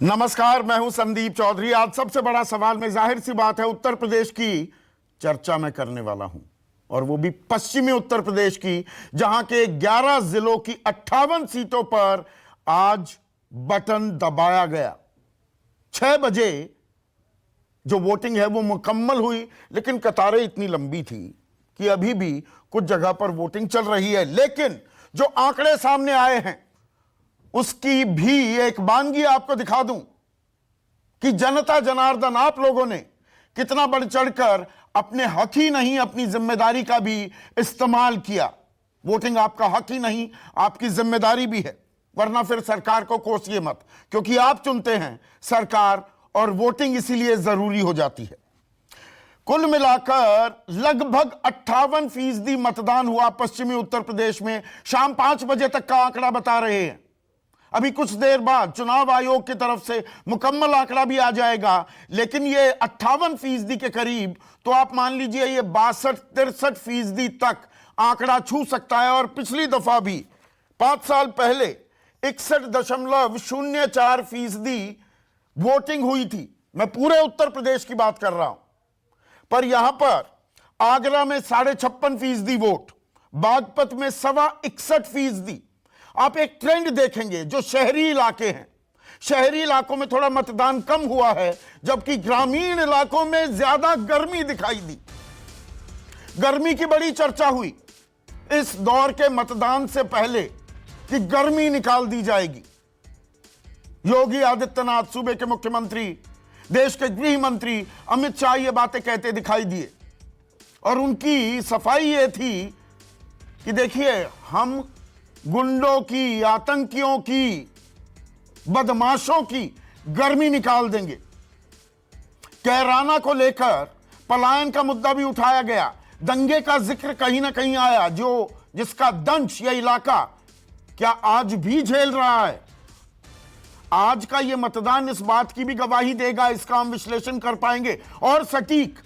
नमस्कार, मैं हूं संदीप चौधरी। आज सबसे बड़ा सवाल में जाहिर सी बात है उत्तर प्रदेश की चर्चा मैं करने वाला हूं, और वो भी पश्चिमी उत्तर प्रदेश की, जहां के 11 जिलों की 58 सीटों पर आज बटन दबाया गया। 6 बजे जो वोटिंग है वो मुकम्मल हुई, लेकिन कतारें इतनी लंबी थी कि अभी भी कुछ जगह पर वोटिंग चल रही है। लेकिन जो आंकड़े सामने आए हैं उसकी भी एक बानगी आपको दिखा दूं कि जनता जनार्दन, आप लोगों ने कितना बढ़ चढ़कर अपने हक ही नहीं अपनी जिम्मेदारी का भी इस्तेमाल किया। वोटिंग आपका हक ही नहीं, आपकी जिम्मेदारी भी है, वरना फिर सरकार को कोसिए मत, क्योंकि आप चुनते हैं सरकार, और वोटिंग इसीलिए जरूरी हो जाती है। कुल मिलाकर लगभग 58% मतदान हुआ पश्चिमी उत्तर प्रदेश में। शाम 5 बजे तक का आंकड़ा बता रहे हैं। अभी कुछ देर बाद चुनाव आयोग की तरफ से मुकम्मल आंकड़ा भी आ जाएगा, लेकिन ये 58% के करीब, तो आप मान लीजिए ये 62-63% तक आंकड़ा छू सकता है। और पिछली दफा भी 5 साल पहले 61.04% वोटिंग हुई थी। मैं पूरे उत्तर प्रदेश की बात कर रहा हूं, पर यहां पर आगरा में 56.5% वोट, बागपत में 61.25%। आप एक ट्रेंड देखेंगे, जो शहरी इलाके हैं, शहरी इलाकों में थोड़ा मतदान कम हुआ है, जबकि ग्रामीण इलाकों में ज्यादा गर्मी दिखाई दी। गर्मी की बड़ी चर्चा हुई इस दौर के मतदान से पहले कि गर्मी निकाल दी जाएगी। योगी आदित्यनाथ, सूबे के मुख्यमंत्री, देश के गृह मंत्री अमित शाह ये बातें कहते दिखाई दिए, और उनकी सफाई ये थी कि देखिए, हम गुंडों की, आतंकियों की, बदमाशों की गर्मी निकाल देंगे। कैराना को लेकर पलायन का मुद्दा भी उठाया गया, दंगे का जिक्र कहीं ना कहीं आया, जिसका दंश यह इलाका क्या आज भी झेल रहा है। आज का यह मतदान इस बात की भी गवाही देगा, इसका हम विश्लेषण कर पाएंगे और सटीक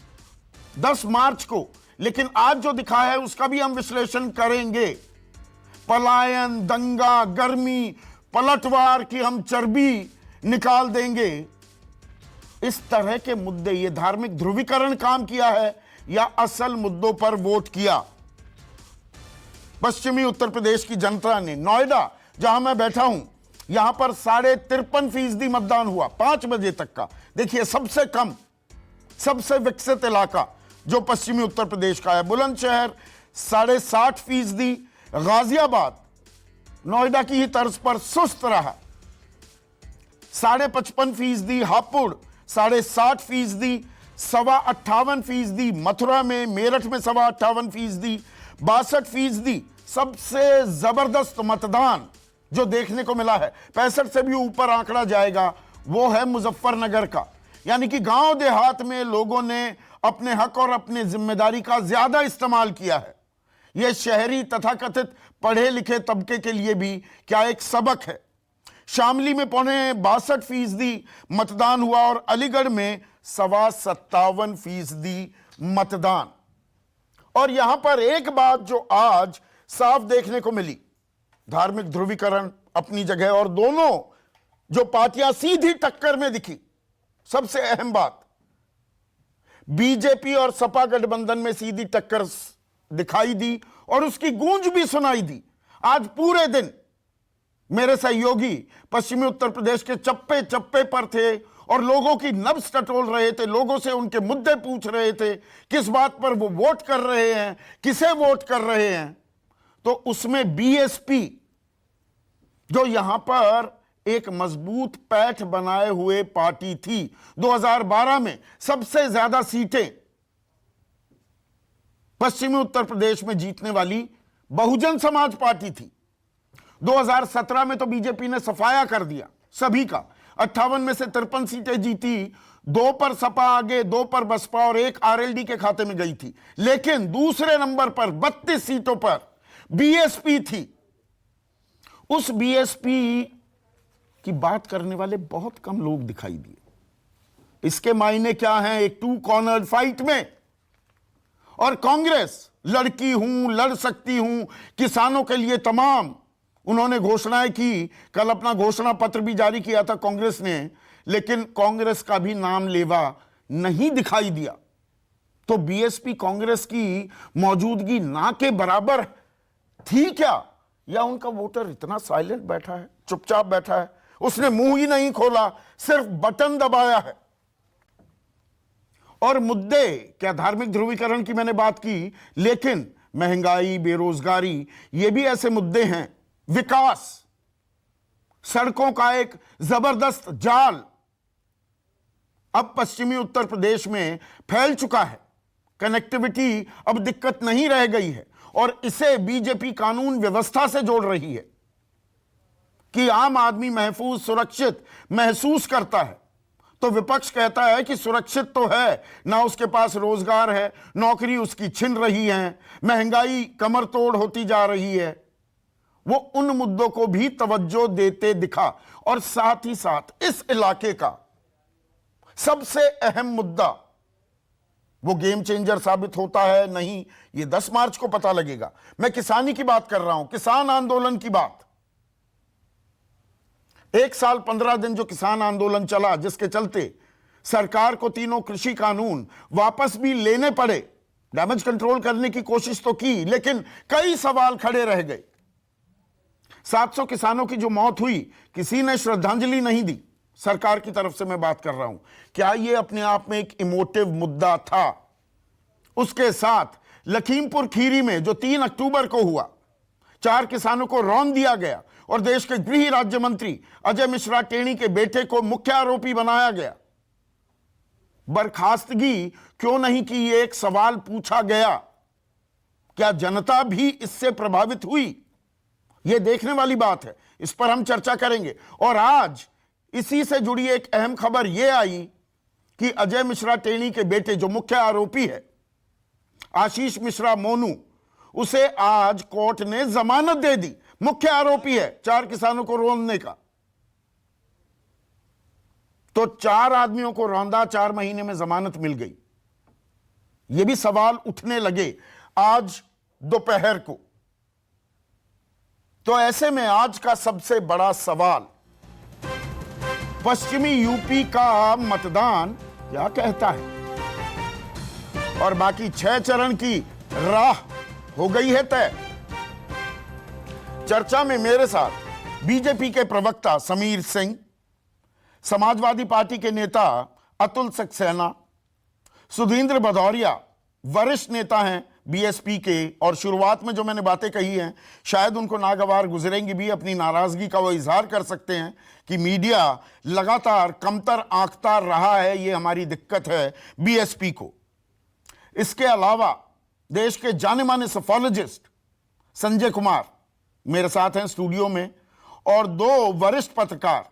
10 मार्च को, लेकिन आज जो दिखा है उसका भी हम विश्लेषण करेंगे। पलायन, दंगा, गर्मी, पलटवार की हम चर्बी निकाल देंगे। इस तरह के मुद्दे, ये धार्मिक ध्रुवीकरण काम किया है या असल मुद्दों पर वोट किया। पश्चिमी उत्तर प्रदेश की जनता ने, नोएडा जहां मैं बैठा हूं, यहां पर 53.5% मतदान हुआ 5 बजे तक का। देखिए, सबसे कम, सबसे विकसित इलाका जो पश्चिमी उत्तर प्रदेश का है, बुलंदशहर 60.5%, गाजियाबाद नोएडा की ही तर्ज पर सुस्त रहा 55.5%, हापुड़ 60.5%, 58.25%, मथुरा में, मेरठ में 58.5%, 62%। सबसे जबरदस्त मतदान जो देखने को मिला है, 65 से भी ऊपर आंकड़ा जाएगा, वो है मुजफ्फरनगर का। यानी कि गांव देहात में लोगों ने अपने हक और अपने जिम्मेदारी का ज्यादा इस्तेमाल किया है। यह शहरी तथाकथित पढ़े लिखे तबके के लिए भी क्या एक सबक है। शामली में 62.5% मतदान हुआ और अलीगढ़ में 57% मतदान। और यहां पर एक बात जो आज साफ देखने को मिली, धार्मिक ध्रुवीकरण अपनी जगह और दोनों जो पार्टियां सीधी टक्कर में दिखी। सबसे अहम बात, बीजेपी और सपा गठबंधन में सीधी टक्कर दिखाई दी और उसकी गूंज भी सुनाई दी। आज पूरे दिन मेरे सहयोगी पश्चिमी उत्तर प्रदेश के चप्पे चप्पे पर थे और लोगों की नब्ज टटोल रहे थे, लोगों से उनके मुद्दे पूछ रहे थे, किस बात पर वो वोट कर रहे हैं, किसे वोट कर रहे हैं। तो उसमें बीएसपी, जो यहां पर एक मजबूत पैठ बनाए हुए पार्टी थी, 2012 में सबसे ज्यादा सीटें पश्चिमी उत्तर प्रदेश में जीतने वाली बहुजन समाज पार्टी थी। 2017 में तो बीजेपी ने सफाया कर दिया सभी का, 58 में से 53 सीटें जीती, 2 पर सपा आगे, 2 पर बसपा और 1 आरएलडी के खाते में गई थी। लेकिन दूसरे नंबर पर 32 सीटों पर बीएसपी थी। उस बीएसपी की बात करने वाले बहुत कम लोग दिखाई दिए। इसके मायने क्या हैं एक 2 कॉर्नर फाइट में। और कांग्रेस, लड़की हूं, लड़ सकती हूं, किसानों के लिए तमाम उन्होंने घोषणाएं की। कल अपना घोषणा पत्र भी जारी किया था कांग्रेस ने लेकिन कांग्रेस का भी नाम लेवा नहीं दिखाई दिया। तो बीएसपी कांग्रेस की मौजूदगी ना के बराबर थी क्या, या उनका वोटर इतना साइलेंट बैठा है, चुपचाप बैठा है, उसने मुंह ही नहीं खोला, सिर्फ बटन दबाया है। और मुद्दे, क्या धार्मिक ध्रुवीकरण की मैंने बात की, लेकिन महंगाई, बेरोजगारी, ये भी ऐसे मुद्दे हैं, विकास, सड़कों का एक जबरदस्त जाल अब पश्चिमी उत्तर प्रदेश में फैल चुका है। कनेक्टिविटी अब दिक्कत नहीं रह गई है, और इसे बीजेपी कानून व्यवस्था से जोड़ रही है कि आम आदमी महफूज, सुरक्षित महसूस करता है। तो विपक्ष कहता है कि सुरक्षित तो है, ना उसके पास रोजगार है, नौकरी उसकी छिन रही है, महंगाई कमर तोड़ होती जा रही है। वो उन मुद्दों को भी तवज्जो देते दिखा, और साथ ही साथ इस इलाके का सबसे अहम मुद्दा, वो गेम चेंजर साबित होता है नहीं, ये 10 मार्च को पता लगेगा। मैं किसानी की बात कर रहा हूं, किसान आंदोलन की बात। 1 साल 15 दिन जो किसान आंदोलन चला, जिसके चलते सरकार को तीनों कृषि कानून वापस भी लेने पड़े, डैमेज कंट्रोल करने की कोशिश तो की, लेकिन कई सवाल खड़े रह गए। 700 किसानों की जो मौत हुई, किसी ने श्रद्धांजलि नहीं दी। सरकार की तरफ से मैं बात कर रहा हूं, क्या यह अपने आप में एक इमोटिव मुद्दा था? उसके साथ लखीमपुर खीरी में जो 3 अक्टूबर को हुआ, 4 किसानों को रौंद दिया गया और देश के गृह राज्य मंत्री अजय मिश्रा टेणी के बेटे को मुख्य आरोपी बनाया गया। बर्खास्तगी क्यों नहीं की, ये एक सवाल पूछा गया। क्या जनता भी इससे प्रभावित हुई? यह देखने वाली बात है, इस पर हम चर्चा करेंगे। और आज इसी से जुड़ी एक अहम खबर यह आई कि अजय मिश्रा टेणी के बेटे जो मुख्य आरोपी है, आशीष मिश्रा मोनू, उसे आज कोर्ट ने जमानत दे दी। मुख्य आरोपी है 4 किसानों को रौंदने का। तो 4 आदमियों को रौंदा, 4 महीने में जमानत मिल गई। यह भी सवाल उठने लगे आज दोपहर को। तो ऐसे में आज का सबसे बड़ा सवाल, पश्चिमी यूपी का मतदान क्या कहता है, और बाकी 6 चरण की राह हो गई है तय। चर्चा में मेरे साथ बीजेपी के प्रवक्ता समीर सिंह, समाजवादी पार्टी के नेता अतुल सक्सेना, सुधींद्र भदौरिया वरिष्ठ नेता हैं बीएसपी के, और शुरुआत में जो मैंने बातें कही हैं शायद उनको नागवार गुजरेंगी भी, अपनी नाराजगी का वो इजहार कर सकते हैं कि मीडिया लगातार कमतर आंकता रहा है, ये हमारी दिक्कत है बीएसपी को। इसके अलावा देश के जाने माने सोफोलॉजिस्ट संजय कुमार मेरे साथ हैं स्टूडियो में, और 2 वरिष्ठ पत्रकार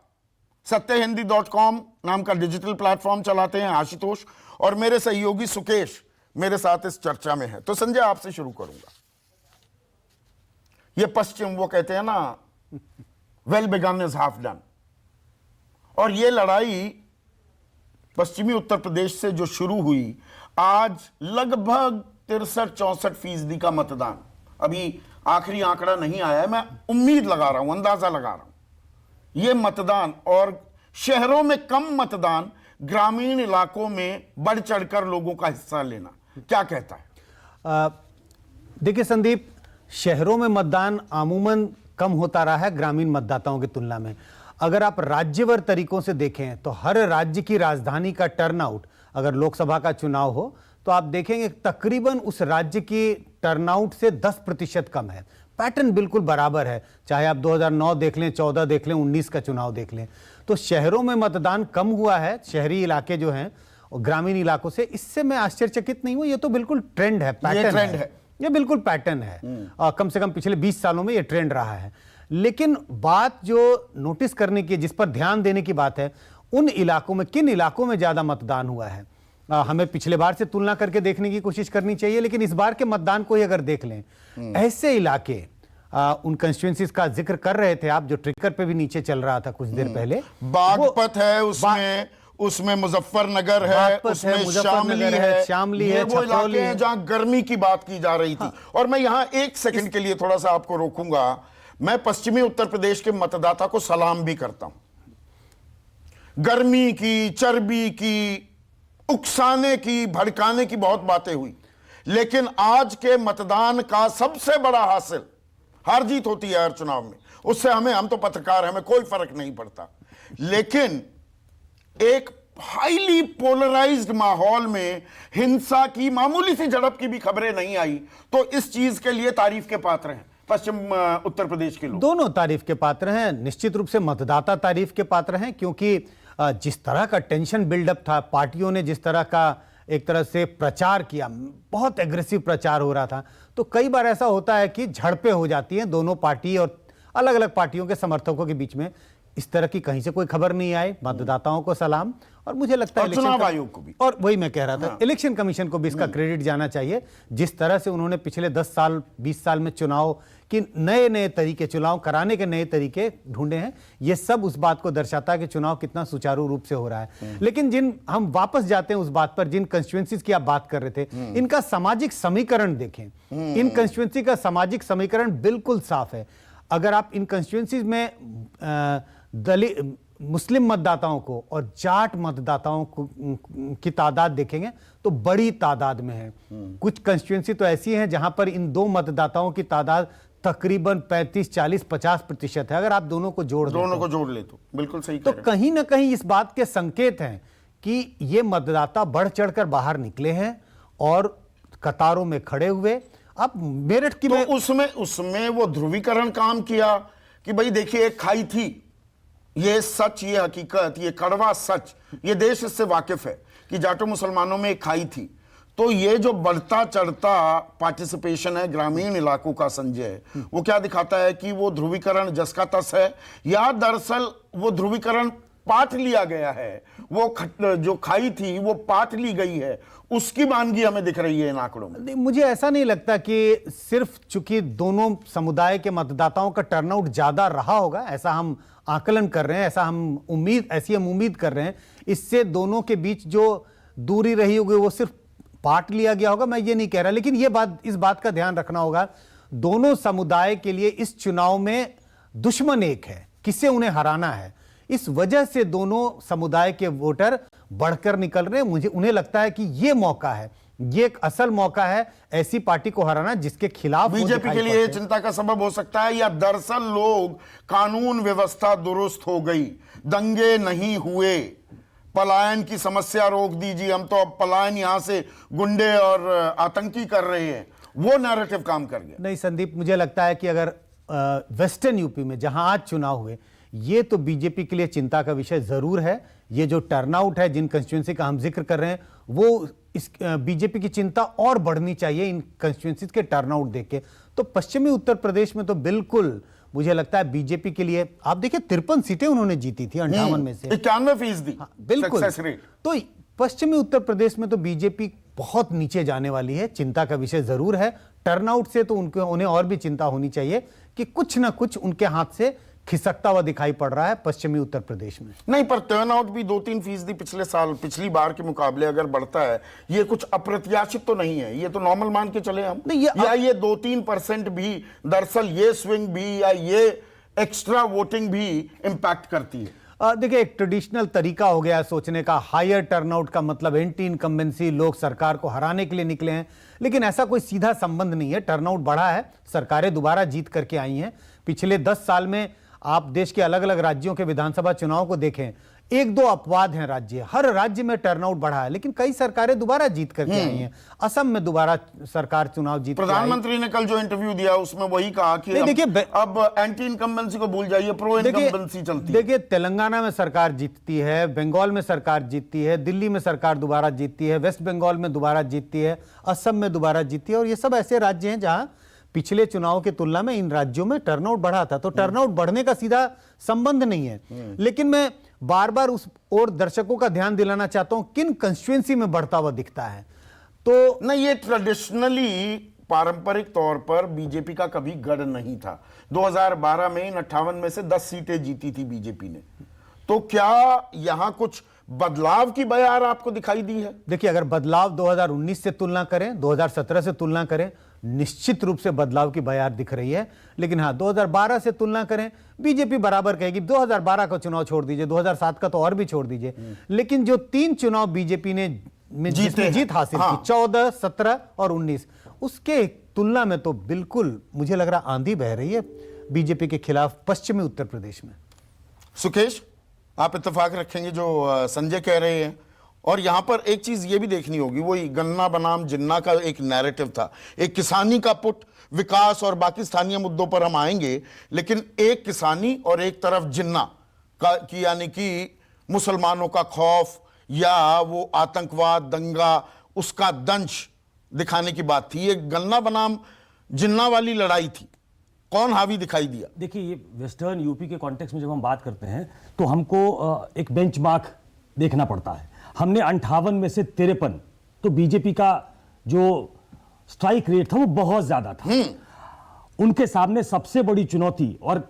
सत्यहिंदी.com नाम का डिजिटल प्लेटफॉर्म चलाते हैं आशुतोष, और मेरे सहयोगी सुकेश मेरे साथ इस चर्चा में है। तो संजय, आपसे शुरू करूंगा। ये पश्चिम, वो कहते हैं ना, well begun is half done, और ये लड़ाई पश्चिमी उत्तर प्रदेश से जो शुरू हुई, आज लगभग 63-64% का मतदान, अभी आखिरी आंकड़ा नहीं आया है, मैं उम्मीद लगा रहा हूं, अंदाजा लगा रहा हूं, ये मतदान, और शहरों में कम मतदान, ग्रामीण इलाकों में बढ़ चढ़कर लोगों का हिस्सा लेना, क्या कहता है? देखिए संदीप, शहरों में मतदान अमूमन कम होता रहा है ग्रामीण मतदाताओं की तुलना में। अगर आप राज्यवार तरीकों से देखें तो हर राज्य की राजधानी का टर्नआउट, अगर लोकसभा का चुनाव हो तो आप देखेंगे तकरीबन उस राज्य की टर्नआउट से 10% कम है। पैटर्न बिल्कुल बराबर है, चाहे आप 2009 देख लें, 14 देख लें, 19 का चुनाव देख लें। तो शहरों में मतदान कम हुआ है, शहरी इलाके जो हैं और ग्रामीण इलाकों से। इससे मैं आश्चर्यचकित नहीं हूं, ये तो बिल्कुल ट्रेंड है, पैटर्न है, ये बिल्कुल पैटर्न है। कम से कम पिछले 20 सालों में ये ट्रेंड रहा है। लेकिन बात जो नोटिस करने की, जिस पर ध्यान देने की बात है, उन इलाकों में, किन इलाकों में ज्यादा मतदान हुआ है, हमें पिछले बार से तुलना करके देखने की कोशिश करनी चाहिए। लेकिन इस बार के मतदान को ही अगर देख लें, ऐसे इलाके, उन कंस्टिट्यूएंसीज का जिक्र कर रहे थे आप, जो ट्रिकर पे भी नीचे चल रहा था कुछ देर पहले, बागपत है, उसमें मुजफ्फरनगर है, उसमें शामली है, वो इलाके हैं जहां गर्मी की बात की जा रही थी। और मैं यहां 1 सेकंड के लिए थोड़ा सा आपको रोकूंगा। मैं पश्चिमी उत्तर प्रदेश के मतदाता को सलाम भी करता हूं, गर्मी की, चर्बी की, उकसाने की, भड़काने की बहुत बातें हुई, लेकिन आज के मतदान का सबसे बड़ा हासिल, हार जीत होती है हर चुनाव में, उससे हम तो पत्रकार हैं, हमें कोई फर्क नहीं पड़ता, लेकिन एक हाईली पोलराइज्ड माहौल में हिंसा की, मामूली सी झड़प की भी खबरें नहीं आई, तो इस चीज के लिए तारीफ के पात्र हैं पश्चिम उत्तर प्रदेश के लोग। दोनों तारीफ के पात्र हैं, निश्चित रूप से मतदाता तारीफ के पात्र हैं, क्योंकि जिस तरह का टेंशन बिल्डअप था, पार्टियों ने जिस तरह का एक तरह से प्रचार किया, बहुत एग्रेसिव प्रचार हो रहा था, तो कई बार ऐसा होता है कि झड़पें हो जाती हैं दोनों पार्टी और अलग अलग पार्टियों के समर्थकों के बीच में। इस तरह की कहीं से कोई खबर नहीं आई। मतदाताओं को सलाम, और मुझे लगता है चुनाव आयोग को भी, और वही मैं कह रहा था, इलेक्शन कमीशन को भी इसका क्रेडिट जाना चाहिए। जिस तरह से उन्होंने पिछले 10 साल 20 साल में चुनाव कि नए नए तरीके, चुनाव कराने के नए तरीके ढूंढे हैं, ये सब उस बात को दर्शाता है कि चुनाव कितना सुचारू रूप से हो रहा है। लेकिन हम वापस जाते हैं उस बात पर, जिन कंस्टिट्यूएंसीज की आप बात कर रहे थे, इनका सामाजिक समीकरण देखें। इन कंस्टिट्यूएंसी का सामाजिक समीकरण बिल्कुल साफ है। अगर आप इन कंस्टिट्यूएंसीज में दलित, मुस्लिम मतदाताओं को और जाट मतदाताओं की तादाद देखेंगे तो बड़ी तादाद में है। कुछ कंस्टिट्यूएंसी तो ऐसी हैं जहां पर इन दो मतदाताओं की तादाद तकरीबन 35, 40, 50% है। अगर आप दोनों को जोड़ ले तो बिल्कुल सही तो कहीं ना कहीं इस बात के संकेत हैं कि ये मतदाता बढ़ चढ़कर बाहर निकले हैं और कतारों में खड़े हुए। अब मेरठ की तो उसमें वो ध्रुवीकरण काम किया कि भाई देखिए एक खाई थी, ये सच, ये हकीकत, ये कड़वा सच, ये देश इससे वाकिफ है कि जाटो मुसलमानों में एक खाई थी। तो ये जो बढ़ता चढ़ता पार्टिसिपेशन है ग्रामीण इलाकों का, संजय, वो क्या दिखाता है कि वो ध्रुवीकरण जस का तस है, या दरअसल वो ध्रुवीकरण पाट लिया गया है, वो जो खाई थी वो पाट ली गई है, उसकी मानगी हमें दिख रही है इन आंकड़ों में। मुझे ऐसा नहीं लगता कि सिर्फ चूंकि दोनों समुदाय के मतदाताओं का टर्नआउट ज्यादा रहा होगा, ऐसा हम आकलन कर रहे हैं, ऐसी हम उम्मीद कर रहे हैं। इससे दोनों के बीच जो दूरी रही होगी वो सिर्फ पाट लिया गया होगा, मैं ये नहीं कह रहा, लेकिन इस बात का ध्यान रखना होगा, दोनों समुदाय के लिए इस चुनाव में दुश्मन एक है, किसे उन्हें हराना है। इस वजह से दोनों समुदाय के वोटर बढ़कर निकल रहे हैं। उन्हें लगता है कि ये मौका है, ये एक असल मौका है ऐसी पार्टी को हराना जिसके खिलाफ बीजेपी के लिए चिंता का सबब हो सकता है, या दरअसल लोग कानून व्यवस्था दुरुस्त हो गई, दंगे नहीं हुए, पलायन की समस्या रोक दीजिए, हम तो अब पलायन यहां से गुंडे और आतंकी कर रहे हैं, वो नैरेटिव काम कर गया। नहीं संदीप, मुझे लगता है कि अगर वेस्टर्न यूपी में जहां आज चुनाव हुए, ये तो बीजेपी के लिए चिंता का विषय जरूर है। ये जो टर्नआउट है, जिन कंस्टिट्यूएंसी का हम जिक्र कर रहे हैं, वो इस बीजेपी की चिंता और बढ़नी चाहिए इन कंस्टिट्यूएंसीज के टर्नआउट देख के। तो पश्चिमी उत्तर प्रदेश में तो बिल्कुल मुझे लगता है बीजेपी के लिए, आप देखिए 53 सीटें उन्होंने जीती थी 58 में से 91%। हाँ, बिल्कुल। तो पश्चिमी उत्तर प्रदेश में तो बीजेपी बहुत नीचे जाने वाली है, चिंता का विषय जरूर है। टर्नआउट से तो उन्हें और भी चिंता होनी चाहिए कि कुछ ना कुछ उनके हाथ से खिसकता हुआ दिखाई पड़ रहा है पश्चिमी उत्तर प्रदेश में। नहीं, पर टर्नआउट भी 2-3% पिछली बार के मुकाबले अगर बढ़ता है, ये कुछ अप्रत्याशित तो नहीं है, ये तो नॉर्मल मान के चले हम। ये 2-3% भी दरअसल ये स्विंग भी या ये एक्स्ट्रा वोटिंग भी इंपैक्ट करती है। देखिए, एक ट्रेडिशनल तरीका हो गया सोचने का, हायर टर्नआउट का मतलब एंटी इनकम्बेंसी, लोग सरकार को हराने के लिए निकले हैं, लेकिन ऐसा कोई सीधा संबंध नहीं है। टर्नआउट बढ़ा है, सरकारें दोबारा जीत करके आई हैं। पिछले 10 साल में आप देश के अलग अलग राज्यों के विधानसभा चुनाव को देखें, 1-2 अपवाद हैं राज्य, हर राज्य में टर्नआउट बढ़ा है, लेकिन कई सरकारें दोबारा जीत करके आई हैं। असम में दोबारा सरकार चुनाव जीत, प्रधानमंत्री ने कल जो इंटरव्यू दिया उसमें वही कहा कि देखिए अब एंटी इनकम्बेंसी को भूल जाइए, प्रो इनकम्बेंसी चलती है। देखिए, तेलंगाना में सरकार जीतती है, बंगाल में सरकार जीतती है, दिल्ली में सरकार दोबारा जीतती है, वेस्ट बंगाल में दोबारा जीतती है, असम में दोबारा जीतती है, और ये सब ऐसे राज्य हैं जहां पिछले चुनाव की तुलना में इन राज्यों में टर्नआउट बढ़ा था। तो टर्नआउट बढ़ने का सीधा संबंध नहीं है, लेकिन मैं बार बार उस और दर्शकों का ध्यान दिलाना चाहता हूं किन कंस्टिट्यूएंसी में बढ़ता हुआ दिखता है। तो नहीं, ये ट्रेडिशनली पारंपरिक तौर पर बीजेपी का कभी गढ़ नहीं था। 2012 में इन 58 में से 10 सीटें जीती थी बीजेपी ने। तो क्या यहां कुछ बदलाव की बयार आपको दिखाई दी है? देखिए, अगर बदलाव 2019 से तुलना करें, 2017 से तुलना करें, निश्चित रूप से बदलाव की बयार दिख रही है। लेकिन हाँ, 2012 से तुलना करें, बीजेपी बराबर कहेगी। 2012 का चुनाव छोड़ दीजिए, 2007 का तो और भी छोड़ दीजिए, लेकिन जो 3 चुनाव बीजेपी ने जिसमें जीत हासिल की, 14, 17 और 19, उसके तुलना में तो बिल्कुल मुझे लग रहा आंधी बह रही है बीजेपी के खिलाफ पश्चिमी उत्तर प्रदेश में। सुकेश, आप इत्तेफाक रखेंगे जो संजय कह रहे हैं? और यहां पर एक चीज ये भी देखनी होगी, वही गन्ना बनाम जिन्ना का एक नैरेटिव था, एक किसानी का पुट, विकास और बाकी स्थानीय मुद्दों पर हम आएंगे, लेकिन एक किसानी और एक तरफ जिन्ना का की, यानी कि मुसलमानों का खौफ या वो आतंकवाद, दंगा, उसका दंश दिखाने की बात थी। ये गन्ना बनाम जिन्ना वाली लड़ाई थी, कौन हावी दिखाई दिया? देखिए, ये वेस्टर्न यूपी के कॉन्टेक्स्ट में जब हम बात करते हैं तो हमको एक बेंचमार्क देखना पड़ता है। हमने 58 में से 53, तो बीजेपी का जो स्ट्राइक रेट था वो बहुत ज्यादा था। उनके सामने सबसे बड़ी चुनौती, और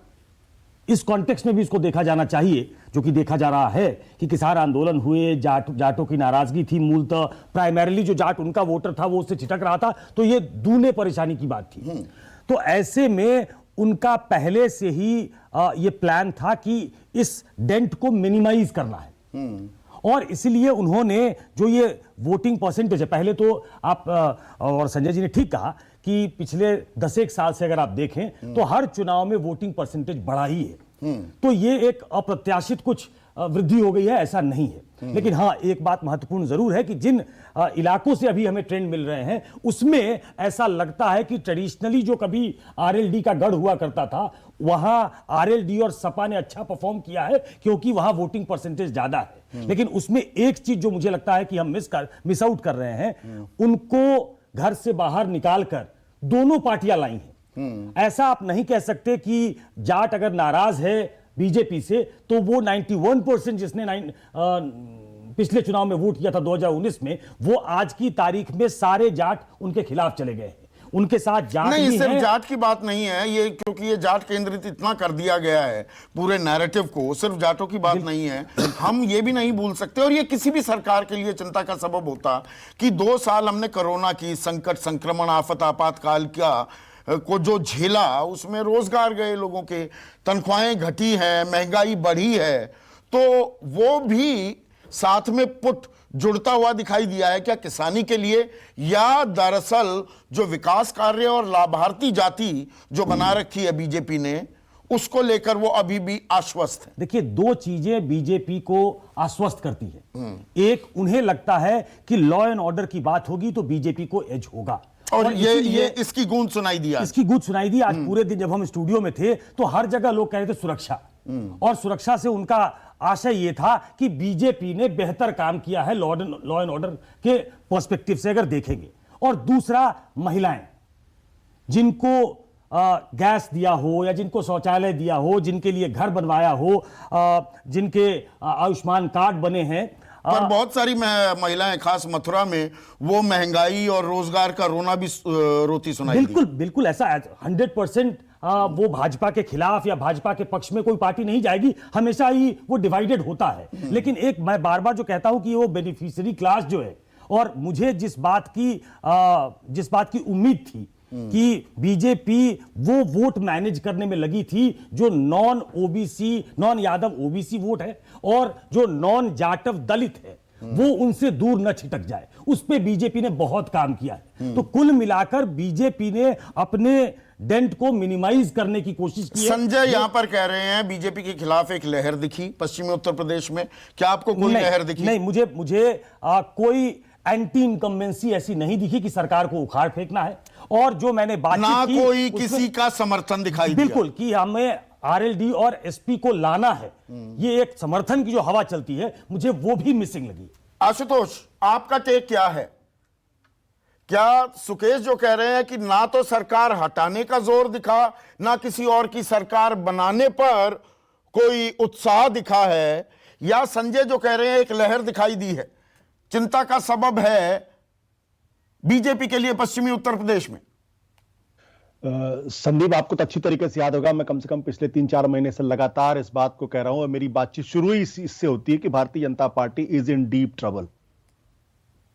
इस कॉन्टेक्स्ट में भी इसको देखा जाना चाहिए, जो कि देखा जा रहा है कि किसान आंदोलन हुए, जाटों की नाराजगी थी, मूलतः प्राइमरीली जो जाट उनका वोटर था वो उससे छिटक रहा था, तो ये दूने परेशानी की बात थी। तो ऐसे में उनका पहले से ही ये प्लान था कि इस डेंट को मिनिमाइज करना है, और इसलिए उन्होंने जो ये वोटिंग परसेंटेज है, पहले तो आप और संजय जी ने ठीक कहा कि पिछले 10 साल से अगर आप देखें तो हर चुनाव में वोटिंग परसेंटेज बढ़ा ही है। तो ये एक अप्रत्याशित कुछ वृद्धि हो गई है, ऐसा नहीं है। लेकिन हाँ, एक बात महत्वपूर्ण जरूर है कि जिन इलाकों से अभी हमें ट्रेंड मिल रहे हैं उसमें ऐसा लगता है कि ट्रेडिशनली जो कभी आरएलडी का गढ़ हुआ करता था, वहां आरएलडी और सपा ने अच्छा परफॉर्म किया है क्योंकि वहां वोटिंग परसेंटेज ज्यादा है। लेकिन उसमें एक चीज जो मुझे लगता है कि हम मिस आउट कर रहे हैं, उनको घर से बाहर निकालकर दोनों पार्टियां लाई हैं। ऐसा आप नहीं कह सकते कि जाट अगर नाराज है बीजेपी से तो वो 91% जिसने पिछले चुनाव में वोट किया था 2019 में, वो आज की तारीख में सारे जाट उनके खिलाफ चले गए हैं। उनके साथ जाट नहीं, सिर्फ है। जाट की बात नहीं है ये, क्योंकि ये जाट केंद्रित इतना कर दिया गया है पूरे नैरेटिव को, सिर्फ जाटों की बात नहीं है। हम ये भी नहीं भूल सकते, और ये किसी भी सरकार के लिए चिंता का सबब होता कि 2 साल हमने कोरोना की संकट, संक्रमण, आफत, आपातकाल को जो झेला, उसमें रोजगार गए लोगों के, तनख्वाहें घटी हैं, महंगाई बढ़ी है, तो वो भी साथ में पुट जुड़ता हुआ दिखाई दिया है क्या किसानी के लिए, या दरअसल जो विकास कार्य और लाभार्थी जाति जो बना रखी है बीजेपी ने, उसको लेकर वो अभी भी आश्वस्त है? देखिए, 2 चीजें बीजेपी को आश्वस्त करती है। एक, उन्हें लगता है कि लॉ एंड ऑर्डर की बात होगी तो बीजेपी को एज होगा, और ये इसकी गूंज सुनाई दिया, इसकी गूंज सुनाई दी। आज पूरे दिन जब हम स्टूडियो में थे तो हर जगह लोग कह रहे थे सुरक्षा, और सुरक्षा से उनका आशय ये था कि बीजेपी ने बेहतर काम किया है लॉ एंड ऑर्डर के पर्सपेक्टिव से अगर देखेंगे। और दूसरा, महिलाएं जिनको गैस दिया हो या जिनको शौचालय दिया हो, जिनके लिए घर बनवाया हो, जिनके आयुष्मान कार्ड बने हैं, पर बहुत सारी महिलाएं, खास मथुरा में, वो महंगाई और रोजगार का रोना भी रोती सुनाई दी। बिल्कुल बिल्कुल ऐसा 100% वो भाजपा के खिलाफ या भाजपा के पक्ष में कोई पार्टी नहीं जाएगी, हमेशा ही वो डिवाइडेड होता है। लेकिन एक मैं बार बार जो कहता हूं कि वो बेनिफिशियरी क्लास जो है, और मुझे जिस बात की उम्मीद थी कि बीजेपी वो वोट मैनेज करने में लगी थी जो non OBC, non Yadav OBC vote है, और जो नॉन जाटव दलित है, वो उनसे दूर न छिटक जाए, उस पे बीजेपी ने बहुत काम किया है। तो कुल मिलाकर बीजेपी ने अपने डेंट को मिनिमाइज करने की कोशिश की है। संजय यहां पर कह रहे हैं बीजेपी के खिलाफ एक लहर दिखी पश्चिमी उत्तर प्रदेश में, क्या आपको कोई लहर दिखी? नहीं, मुझे कोई एंटी इनकम्बेंसी ऐसी नहीं दिखी कि सरकार को उखाड़ फेंकना है। और जो मैंने बातचीत की, ना कोई किसी का समर्थन दिखाई दिया। बिल्कुल, कि हमें आरएलडी और एसपी को लाना है, ये एक समर्थन की जो हवा चलती है, मुझे वो भी मिसिंग लगी। आशुतोष, आपका टेक क्या है? क्या सुकेश जो कह रहे हैं कि ना तो सरकार हटाने का जोर दिखा, ना किसी और की सरकार बनाने पर कोई उत्साह दिखा है, या संजय जो कह रहे हैं एक लहर दिखाई दी है, चिंता का सबब है बीजेपी के लिए पश्चिमी उत्तर प्रदेश में? संदीप, आपको तो अच्छी तरीके से याद होगा, मैं कम से कम पिछले 3-4 महीने से लगातार इस बात को कह रहा हूं, और मेरी बातचीत शुरू ही इससे होती है कि Bharatiya Janata party is in deep trouble.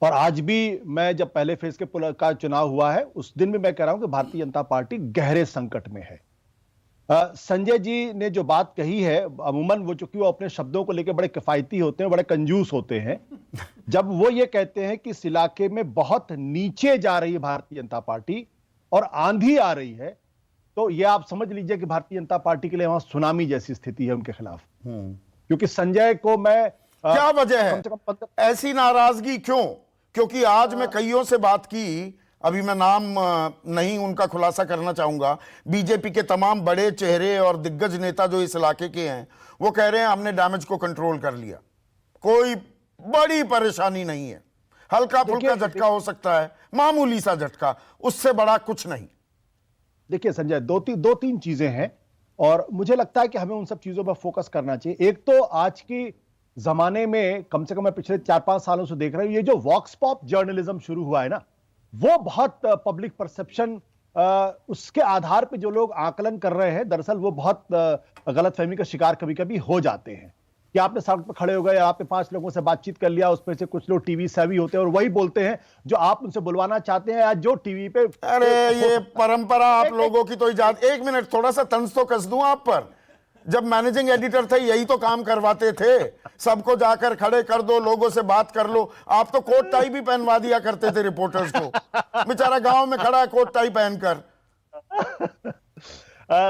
और आज भी मैं जब पहले फेज के का चुनाव हुआ है उस दिन भी मैं कह रहा हूं कि भारतीय जनता पार्टी गहरे संकट में है। संजय जी ने जो बात कही है, अमूमन वो चूंकि वो अपने शब्दों को लेकर बड़े किफायती होते हैं, बड़े कंजूस होते हैं, जब वो ये कहते हैं कि इस इलाके में बहुत नीचे जा रही है भारतीय जनता पार्टी और आंधी आ रही है, तो ये आप समझ लीजिए कि भारतीय जनता पार्टी के लिए वहां सुनामी जैसी स्थिति है उनके खिलाफ। क्योंकि संजय को मैं क्या वजह है कम से कम ऐसी नाराजगी क्यों? क्योंकि आज मैं कईयों से बात की, अभी मैं नाम नहीं उनका खुलासा करना चाहूंगा, बीजेपी के तमाम बड़े चेहरे और दिग्गज नेता जो इस इलाके के हैं वो कह रहे हैं हमने डैमेज को कंट्रोल कर लिया, कोई बड़ी परेशानी नहीं है, हल्का फुल्का झटका हो सकता है, मामूली सा झटका, उससे बड़ा कुछ नहीं। देखिए संजय, दो तीन चीजें हैं और मुझे लगता है कि हमें उन सब चीजों पर फोकस करना चाहिए। एक तो आज की जमाने में कम से कम मैं पिछले 4-5 सालों से देख रहा हूं, ये जो वॉक्स पॉप जर्नलिज्म शुरू हुआ है ना, वो बहुत पब्लिक परसेप्शन, उसके आधार पे जो लोग आकलन कर रहे हैं, दरअसल वो बहुत गलतफहमी का शिकार कभी कभी हो जाते हैं कि आपने सड़क पर खड़े हो गए, आपने 5 लोगों से बातचीत कर लिया, उसमें से कुछ लोग टीवी सेवी होते हैं और वही बोलते हैं जो आप उनसे बुलवाना चाहते हैं या जो टीवी पे। अरे ये परंपरा आप लोगों की तो इजाजत। एक मिनट, थोड़ा सा तंज तो कस दूं आप पर। जब मैनेजिंग एडिटर थे यही तो काम करवाते थे, सबको जाकर खड़े कर दो, लोगों से बात कर लो। आप तो कोट टाई भी पहनवा दिया करते थे रिपोर्टर्स को, बेचारा गांव में खड़ा है कोट टाई पहनकर।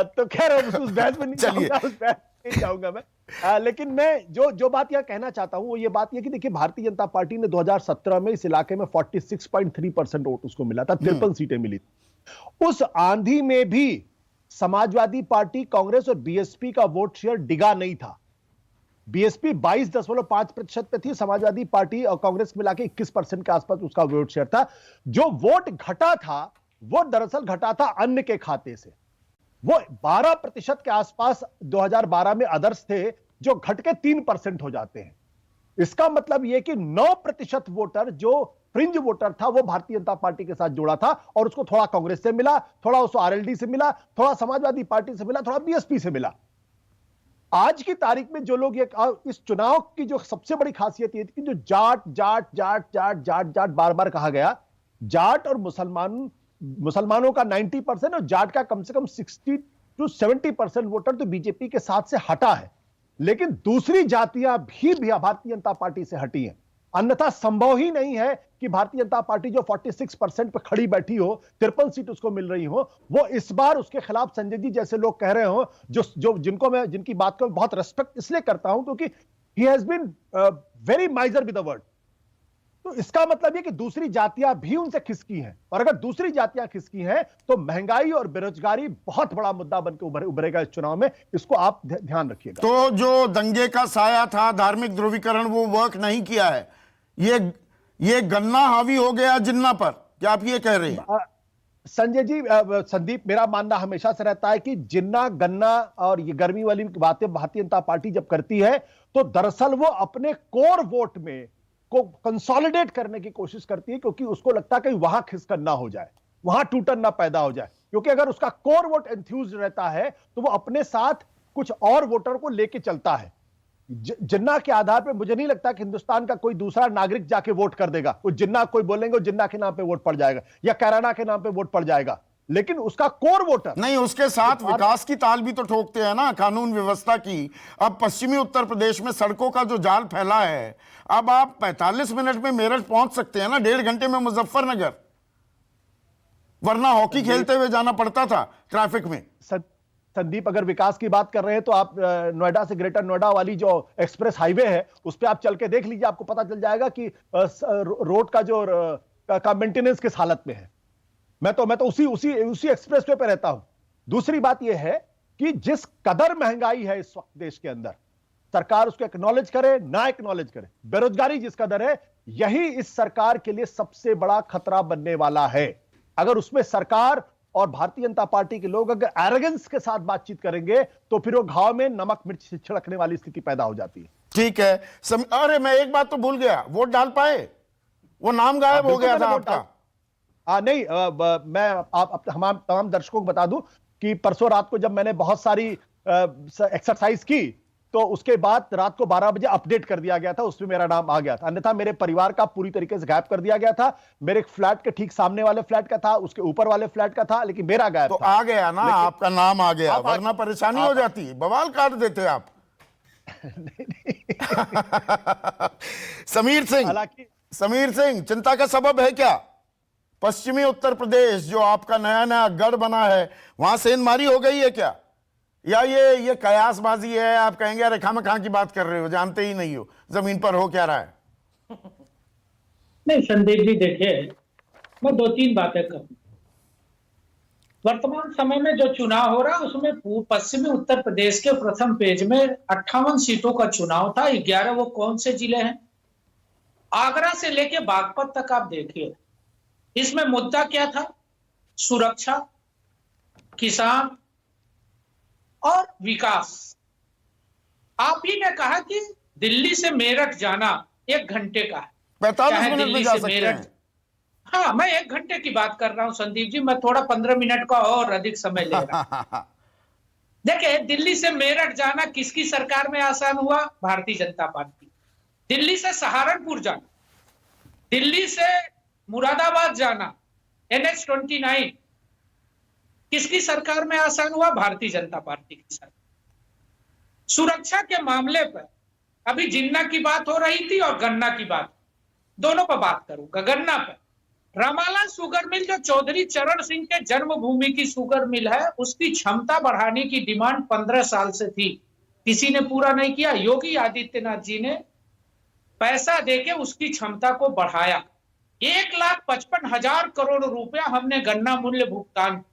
तो खैर उस बहस में नहीं चलिए, जाऊंगा, उस बहस में नहीं जाऊंगा मैं। लेकिन मैं जो बात यह कहना चाहता हूं वो ये बात यह कि देखिए, भारतीय जनता पार्टी ने 2017 में इस इलाके में 46.3% वोट उसको मिला था, 53 सीटें मिली। उस आंधी में भी समाजवादी पार्टी, कांग्रेस और बीएसपी का वोट शेयर डिगा नहीं था। बीएसपी 22.5% पे थी, समाजवादी पार्टी और कांग्रेस मिला के 21% के आसपास उसका वोट शेयर था। जो वोट घटा था वो दरअसल घटा था अन्य के खाते से। वो 12% के आसपास 2012 में अदर्स थे, जो घट के 3% हो जाते हैं। इसका मतलब यह कि 9% वोटर जो फ्रिंज वोटर था वो भारतीय जनता पार्टी के साथ जुड़ा था और उसको थोड़ा कांग्रेस से मिला, थोड़ा उसको आरएलडी से मिला, थोड़ा समाजवादी पार्टी से मिला, थोड़ा बीएसपी से मिला। आज की तारीख में जो लोग इस चुनाव की जो सबसे बड़ी खासियत ये थी कि जो जाट जाट जाट जाट जाट जाट बार बार कहा गया, जाट और मुसलमानों का 90% और जाट का कम से कम 60 to 70% वोटर तो बीजेपी के साथ से हटा है। लेकिन दूसरी जातियां भी भारतीय जनता पार्टी से हटी हैं। अन्यथा संभव ही नहीं है कि भारतीय जनता पार्टी जो 46% पे खड़ी बैठी हो, 53 सीट उसको मिल रही हो, वो इस बार उसके खिलाफ संजय जी जैसे लोग कह रहे हो, जिनकी बात को बहुत रेस्पेक्ट इसलिए करता हूं क्योंकि he has been very miser with the word. तो इसका मतलब यह कि दूसरी जातियां भी उनसे खिसकी हैं, और अगर दूसरी जातियां खिसकी हैं तो महंगाई और बेरोजगारी बहुत बड़ा मुद्दा बनकर उभरेगा इस चुनाव में। इसको आप ध्यान रखिएगा। तो जो दंगे का साया था, धार्मिक ध्रुवीकरण, वो वर्क नहीं किया है। ये गन्ना हावी हो गया जिन्ना पर, क्या आप ये कह रहे हैं? संजय जी, संदीप, मेरा मानना हमेशा से रहता है कि जिन्ना गन्ना और ये गर्मी वाली बातें भारतीय जनता पार्टी जब करती है तो दरअसल वो अपने कोर वोट में को कंसोलिडेट करने की कोशिश करती है, क्योंकि उसको लगता है कि वहां खिसकन ना हो जाए, वहां टूटन ना पैदा हो जाए। क्योंकि अगर उसका कोर वोट एंथ्यूज रहता है तो वो अपने साथ कुछ और वोटर को लेके चलता है। जिन्ना के आधार पे मुझे नहीं लगता कि हिंदुस्तान का कोई दूसरा नागरिक जाके वोट कर देगा। वो जिन्ना कोई बोलेंगे, जिन्ना के नाम पे वोट पड़ जाएगा या कैराना के नाम पे वोट पड़ जाएगा, लेकिन उसका कोर वोटर नहीं। उसके साथ विकास की ताल भी तो ठोकते हैं ना, कानून व्यवस्था की। अब पश्चिमी उत्तर प्रदेश में सड़कों का जो जाल फैला है, अब आप 45 मिनट में मेरठ पहुंच सकते हैं ना, 1.5 घंटे में मुजफ्फरनगर, वरना हॉकी खेलते हुए जाना पड़ता था ट्रैफिक में। संदीप, अगर विकास की बात कर रहे हैं तो आप नोएडा से ग्रेटर नोएडा वाली जो एक्सप्रेस हाईवे है उस पर आप चल के देख लीजिए, आपको पता चल जाएगा कि रोड का जो मेंटेनेंस किस हालत में है। मैं तो उसी एक्सप्रेस वे पे रहता हूं। दूसरी बात यह है कि जिस कदर महंगाई है इस वक्त देश के अंदर, सरकार उसको एक्नॉलेज करे ना एक्नॉलेज करे, बेरोजगारी जिस कदर है, यही इस सरकार के लिए सबसे बड़ा खतरा बनने वाला है। अगर उसमें सरकार और भारतीय जनता पार्टी के लोग अगर एरोगेंस के साथ बातचीत करेंगे तो फिर वो घाव में नमक मिर्च छिड़कने वाली स्थिति पैदा हो जाती है। ठीक है। अरे मैं एक बात तो भूल गया, वोट डाल पाए? वो नाम गायब हो गया था आपका। नहीं, मैं आप तमाम दर्शकों को बता दूं कि परसों रात को जब मैंने बहुत सारी एक्सरसाइज की तो उसके बाद रात को 12 बजे अपडेट कर दिया गया था, उसमें मेरा नाम आ गया था। अन्यथा मेरे परिवार का पूरी तरीके से गायब कर दिया गया था। मेरे फ्लैट के ठीक सामने वाले फ्लैट का था, उसके ऊपर वाले फ्लैट का था, लेकिन मेरा गायब तो था। आ गया ना, आपका नाम आ गया, वरना परेशानी हो जाती, बवाल काट देते आप। हालांकि समीर सिंह, चिंता का सबब है क्या? पश्चिमी उत्तर प्रदेश जो आपका नया नया गढ़ बना है, वहां सेंधमारी हो गई है क्या? या ये कयासबाजी है? आप कहेंगे अरे खामखा की बात कर रहे हो, जानते ही नहीं हो जमीन पर हो क्या रहा है। नहीं संदीप जी, देखिए मैं 2-3 बातें करूं। वर्तमान समय में जो चुनाव हो रहा है उसमें पश्चिमी उत्तर प्रदेश के प्रथम पेज में 58 सीटों का चुनाव था। 11 वो कौन से जिले हैं? आगरा से लेके बागपत तक आप देखिए, इसमें मुद्दा क्या था? सुरक्षा, किसान और विकास। आप ही ने कहा कि दिल्ली से मेरठ जाना 1 घंटे का है, 45 मिनट में दिल्ली जा से सकते मेरठ। हैं। हाँ, मैं 1 घंटे की बात कर रहा हूं संदीप जी, मैं थोड़ा 15 मिनट का और अधिक समय ले रहा हूं। देखिए, दिल्ली से मेरठ जाना किसकी सरकार में आसान हुआ? भारतीय जनता पार्टी। दिल्ली से सहारनपुर जाना, दिल्ली से मुरादाबाद जाना, NH-29 किसकी सरकार में आसान हुआ? भारतीय जनता पार्टी की सरकार। सुरक्षा के मामले पर अभी जिन्ना की बात हो रही थी और गन्ना की बात, दोनों पर बात करूंगा। गन्ना पर रमाला शुगर मिल, जो चौधरी चरण सिंह के जन्मभूमि की शुगर मिल है, उसकी क्षमता बढ़ाने की डिमांड 15 साल से थी, किसी ने पूरा नहीं किया। योगी आदित्यनाथ जी ने पैसा देके उसकी क्षमता को बढ़ाया। 1,55,000 करोड़ रुपया हमने गन्ना मूल्य भुगतान।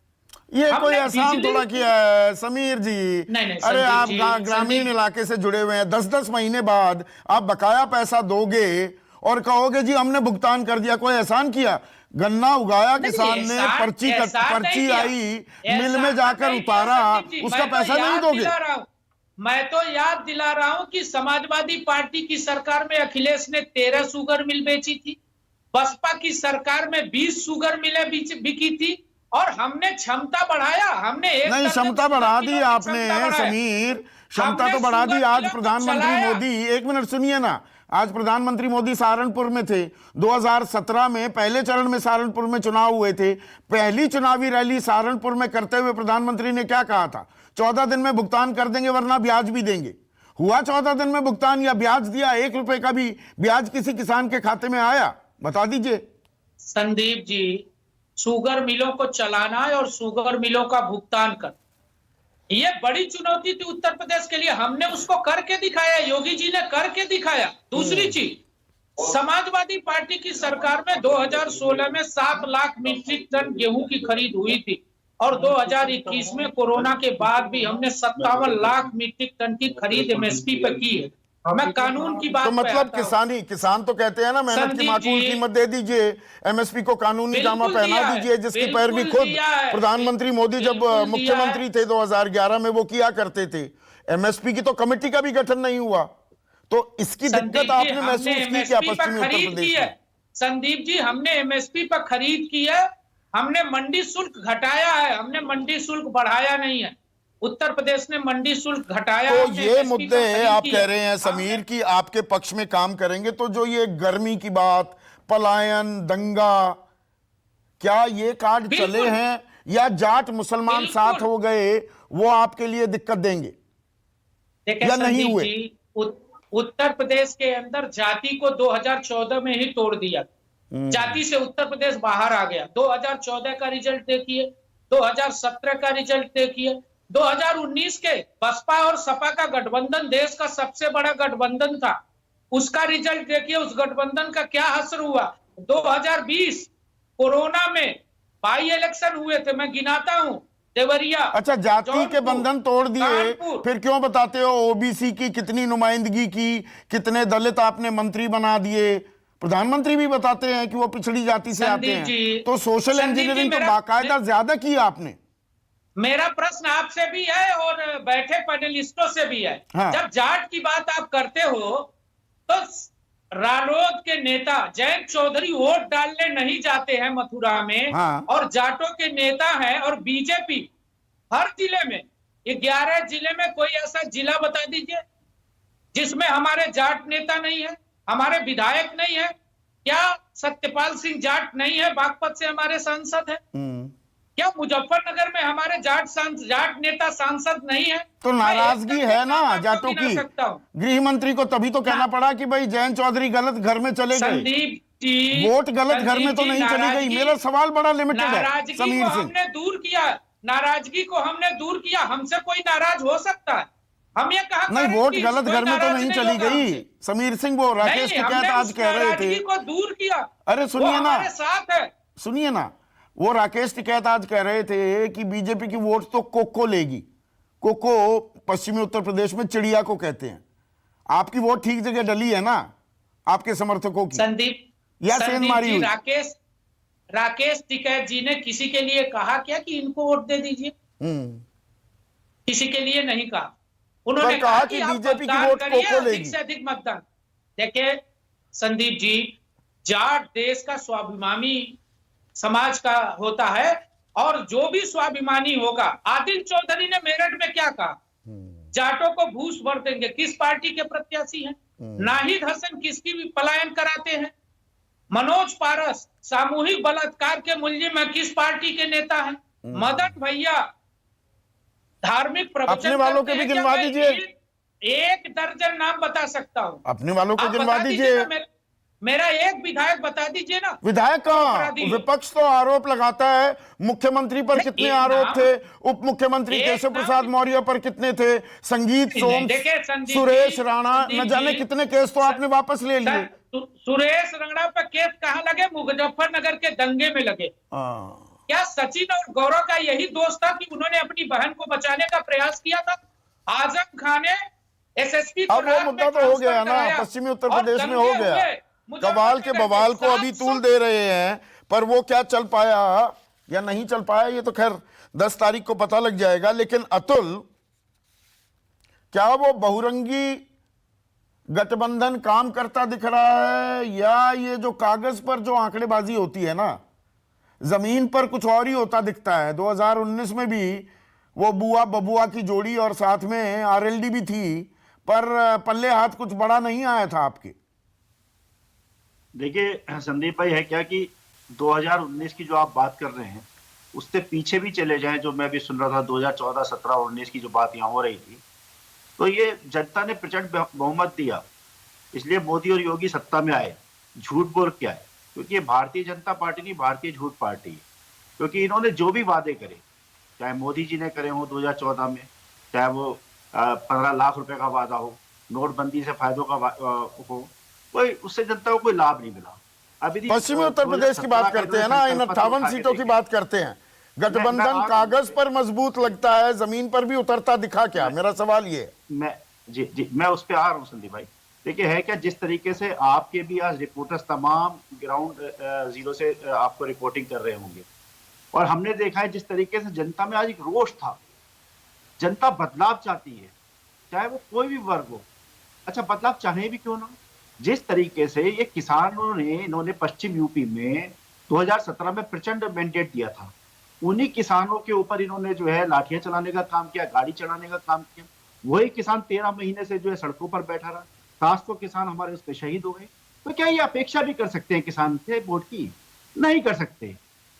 ये कोई आसान थोड़ा किया है समीर जी। नहीं, अरे आप जी, ग्रामीण इलाके से जुड़े हुए हैं, 10-10 महीने बाद आप बकाया पैसा दोगे और कहोगे जी हमने भुगतान कर दिया। कोई एहसान किया? गन्ना उगाया किसान ने, पर्ची आई, मिल में जाकर उतारा, उसका पैसा नहीं दोगे? मैं तो याद दिला रहा हूं कि समाजवादी पार्टी की सरकार में अखिलेश ने 13 शुगर मिल बेची थी, बसपा की सरकार में 20 शुगर मिलें बिकी थी, और हमने क्षमता बढ़ाया। हमने नहीं, क्षमता बढ़ा दी आपने समीर, क्षमता तो बढ़ा दी। आज प्रधानमंत्री मोदी, 1 मिनट सुनिए ना, आज प्रधानमंत्री मोदी सहारनपुर में थे। 2017 में पहले चरण में सहारनपुर में चुनाव हुए थे। पहली चुनावी रैली सहारनपुर में करते हुए प्रधानमंत्री ने क्या कहा था? 14 दिन में भुगतान कर देंगे, वरना ब्याज भी देंगे। हुआ 14 दिन में भुगतान या ब्याज दिया? 1 रुपए का भी ब्याज किसी किसान के खाते में आया? बता दीजिए। संदीप जी, शुगर मिलों को चलाना है और शुगर मिलों का भुगतान कर, ये बड़ी चुनौती थी उत्तर प्रदेश के लिए। हमने उसको करके दिखाया, योगी जी ने करके दिखाया। दूसरी चीज, समाजवादी पार्टी की सरकार में 2016 में 7 लाख मीट्रिक टन गेहूं की खरीद हुई थी, और 2021 में कोरोना के बाद भी हमने 57 लाख मीट्रिक टन की खरीद MSP पर की है। मैं कानून की बात तो मतलब किसान तो कहते हैं ना, मेहनत की माकूल कीमत दे दीजिए, MSP को कानूनी जामा पहना दीजिए, जिसकी पैरवी खुद प्रधानमंत्री मोदी जब मुख्यमंत्री थे 2011 में वो किया करते थे। MSP की तो कमेटी का भी गठन नहीं हुआ, तो इसकी दिक्कत आपने महसूस की क्या पश्चिमी उत्तर प्रदेश में? संदीप जी, हमने MSP पर खरीद की है, हमने मंडी शुल्क घटाया है, हमने मंडी शुल्क बढ़ाया नहीं है। उत्तर प्रदेश ने मंडी शुल्क घटाया। तो ये मुद्दे आप कह रहे हैं समीर कि आपके पक्ष में काम करेंगे, तो जो ये गर्मी की बात, पलायन, दंगा, क्या ये कार्ड चले हैं या जाट मुसलमान साथ हो गए वो आपके लिए दिक्कत देंगे या नहीं हुए? उत्तर प्रदेश के अंदर जाति को 2014 में ही तोड़ दिया। जाति से उत्तर प्रदेश बाहर आ गया। 2014 का रिजल्ट देखिए, 2017 का रिजल्ट देखिए, 2019 के बसपा और सपा का गठबंधन देश का सबसे बड़ा गठबंधन था, उसका रिजल्ट देखिए, उस गठबंधन का क्या असर हुआ। 2020 कोरोना में बाई इलेक्शन हुए थे, मैं गिनाता हूं, देवरिया। अच्छा, जाति के बंधन तोड़ दिए, फिर क्यों बताते हो OBC की कितनी नुमाइंदगी की, कितने दलित आपने मंत्री बना दिए? प्रधानमंत्री भी बताते हैं कि वो पिछड़ी जाति से आते हैं, तो सोशल इंजीनियरिंग तो बाकायदा ज्यादा की आपने। मेरा प्रश्न आपसे भी है और बैठे पैनलिस्टों से भी है। हाँ। जब जाट की बात आप करते हो तो रालोद के नेता जयंत चौधरी वोट डालने नहीं जाते हैं मथुरा में। हाँ। और जाटों के नेता हैं, और बीजेपी हर जिले में, 11 जिले में कोई ऐसा जिला बता दीजिए जिसमें हमारे जाट नेता नहीं है, हमारे विधायक नहीं है? क्या सत्यपाल सिंह जाट नहीं है? बागपत से हमारे सांसद है। क्या मुजफ्फरनगर में हमारे जाट नेता सांसद नहीं है? तो नाराजगी है ना जाटों की। सकता हूं गृह मंत्री को तभी तो कहना पड़ा कि भाई जयंत चौधरी गलत घर में चले गए। संदीप जी, वोट गलत घर में तो नहीं चली गई। मेरा सवाल बड़ा लिमिटेड है नाराजगी समीर को सिंह। हमने दूर किया, नाराजगी को हमने दूर किया। हमसे कोई नाराज हो सकता है? हम ये कहा नहीं, वोट गलत घर में तो नहीं चली गई समीर सिंह। वो राकेश टिकैत आज कह रहे थे को दूर किया। अरे सुनिए ना, हमारे साथ है। सुनिए ना, वो राकेश टिकैत आज कह रहे थे कि बीजेपी की वोट तो कोको लेगी। कोको पश्चिमी उत्तर प्रदेश में चिड़िया को कहते हैं। आपकी वोट ठीक जगह डली है ना, आपके समर्थकों की। संदीप या सेंध मारी जी, हुई। राकेश टिकैत जी ने किसी के लिए कहा क्या कि इनको वोट दे दीजिए? किसी के लिए नहीं कहा। उन्होंने कहा कि बीजेपी की मतदान वोट करिए, कोको लेगी। अधिक से अधिक मतदान। देखिए संदीप जी, जाट देश का स्वाभिमानी समाज का होता है, और जो भी स्वाभिमानी होगा, आदिल चौधरी ने मेरठ में क्या कहा? जाटों को घूस भर देंगे। किस पार्टी के प्रत्याशी हैं? नाहिद हसन किसकी भी पलायन कराते हैं? मनोज पारस सामूहिक बलात्कार के मुलजिम है, किस पार्टी के नेता हैं? मदन भैया धार्मिक प्रवचन अपने वालों के भी गिनवा दीजिए। एक दर्जन नाम बता सकता हूं। अपने वालों को आप गिनवा बता दीजिए। ना, मेरा एक विधायक बता दीजिए ना। विधायक कहां? विपक्ष तो आरोप लगाता है। मुख्यमंत्री पर कितने आरोप थे, उप मुख्यमंत्री केशव प्रसाद मौर्य पर कितने थे, संगीत सोम, सुरेश राणा, न जाने कितने केस तो आपने वापस ले लिए। सुरेश राणा पर केस कहां लगे? मुजफ्फरनगर के दंगे में लगे। क्या सचिन और गौरव का यही दोष था कि उन्होंने अपनी बहन को बचाने का प्रयास किया था? आजम खान ने एसएसपी को अब वो मुद्दा तो हो गया ना, पश्चिमी उत्तर प्रदेश में हो गया। कवाल के बवाल को अभी तूल दे रहे हैं, पर वो क्या चल पाया या नहीं चल पाया ये तो खैर 10 तारीख को पता लग जाएगा। लेकिन अतुल, क्या वो बहुरंगी गठबंधन काम करता दिख रहा है, या ये जो कागज पर जो आंकड़ेबाजी होती है ना, जमीन पर कुछ और ही होता दिखता है? 2019 में भी वो बुआ बबुआ की जोड़ी और साथ में आरएलडी भी थी, पर पल्ले हाथ कुछ बड़ा नहीं आया था आपके। देखिए संदीप भाई, है क्या कि 2019 की जो आप बात कर रहे हैं उससे पीछे भी चले जाएं, जो मैं भी सुन रहा था 2014, 17 और 19 की जो बात यहाँ हो रही थी, तो ये जनता ने प्रचंड बहुमत दिया, इसलिए मोदी और योगी सत्ता में आए। झूठ बोल के आए, क्योंकि ये भारतीय जनता पार्टी नहीं, भारतीय झूठ पार्टी है। क्योंकि इन्होंने जो भी वादे करे, चाहे मोदी जी ने करे हो 2014 में, चाहे वो 15 लाख रुपए का वादा हो, नोटबंदी से फायदों का हो, कोई उससे जनता को कोई लाभ नहीं मिला। अभी पश्चिमी उत्तर प्रदेश की बात करते हैं ना, इन 58 सीटों की बात करते हैं। गठबंधन कागज पर मजबूत लगता है, जमीन पर भी उतरता दिखा क्या? मेरा सवाल ये है। मैं उस पर आ रहा हूँ संदीप भाई। देखिए है क्या, जिस तरीके से आपके भी आज रिपोर्टर्स तमाम ग्राउंड जीरो से आपको रिपोर्टिंग कर रहे होंगे, और हमने देखा है जिस तरीके से जनता में आज एक रोष था। जनता बदलाव चाहती है, चाहे वो कोई भी वर्ग हो। अच्छा, बदलाव चाहे भी क्यों ना। जिस तरीके से ये किसानों ने, इन्होंने पश्चिम यूपी में 2017 में प्रचंड मैंडेट दिया था, उन्हीं किसानों के ऊपर इन्होंने जो है लाठियां चलाने का काम किया, गाड़ी चलाने का काम किया। वही किसान 13 महीने से जो है सड़कों पर बैठा रहा। 700 किसान हमारे उस पर शहीद हो गए। तो क्या ये अपेक्षा भी कर सकते हैं किसान से वोट की? नहीं कर सकते।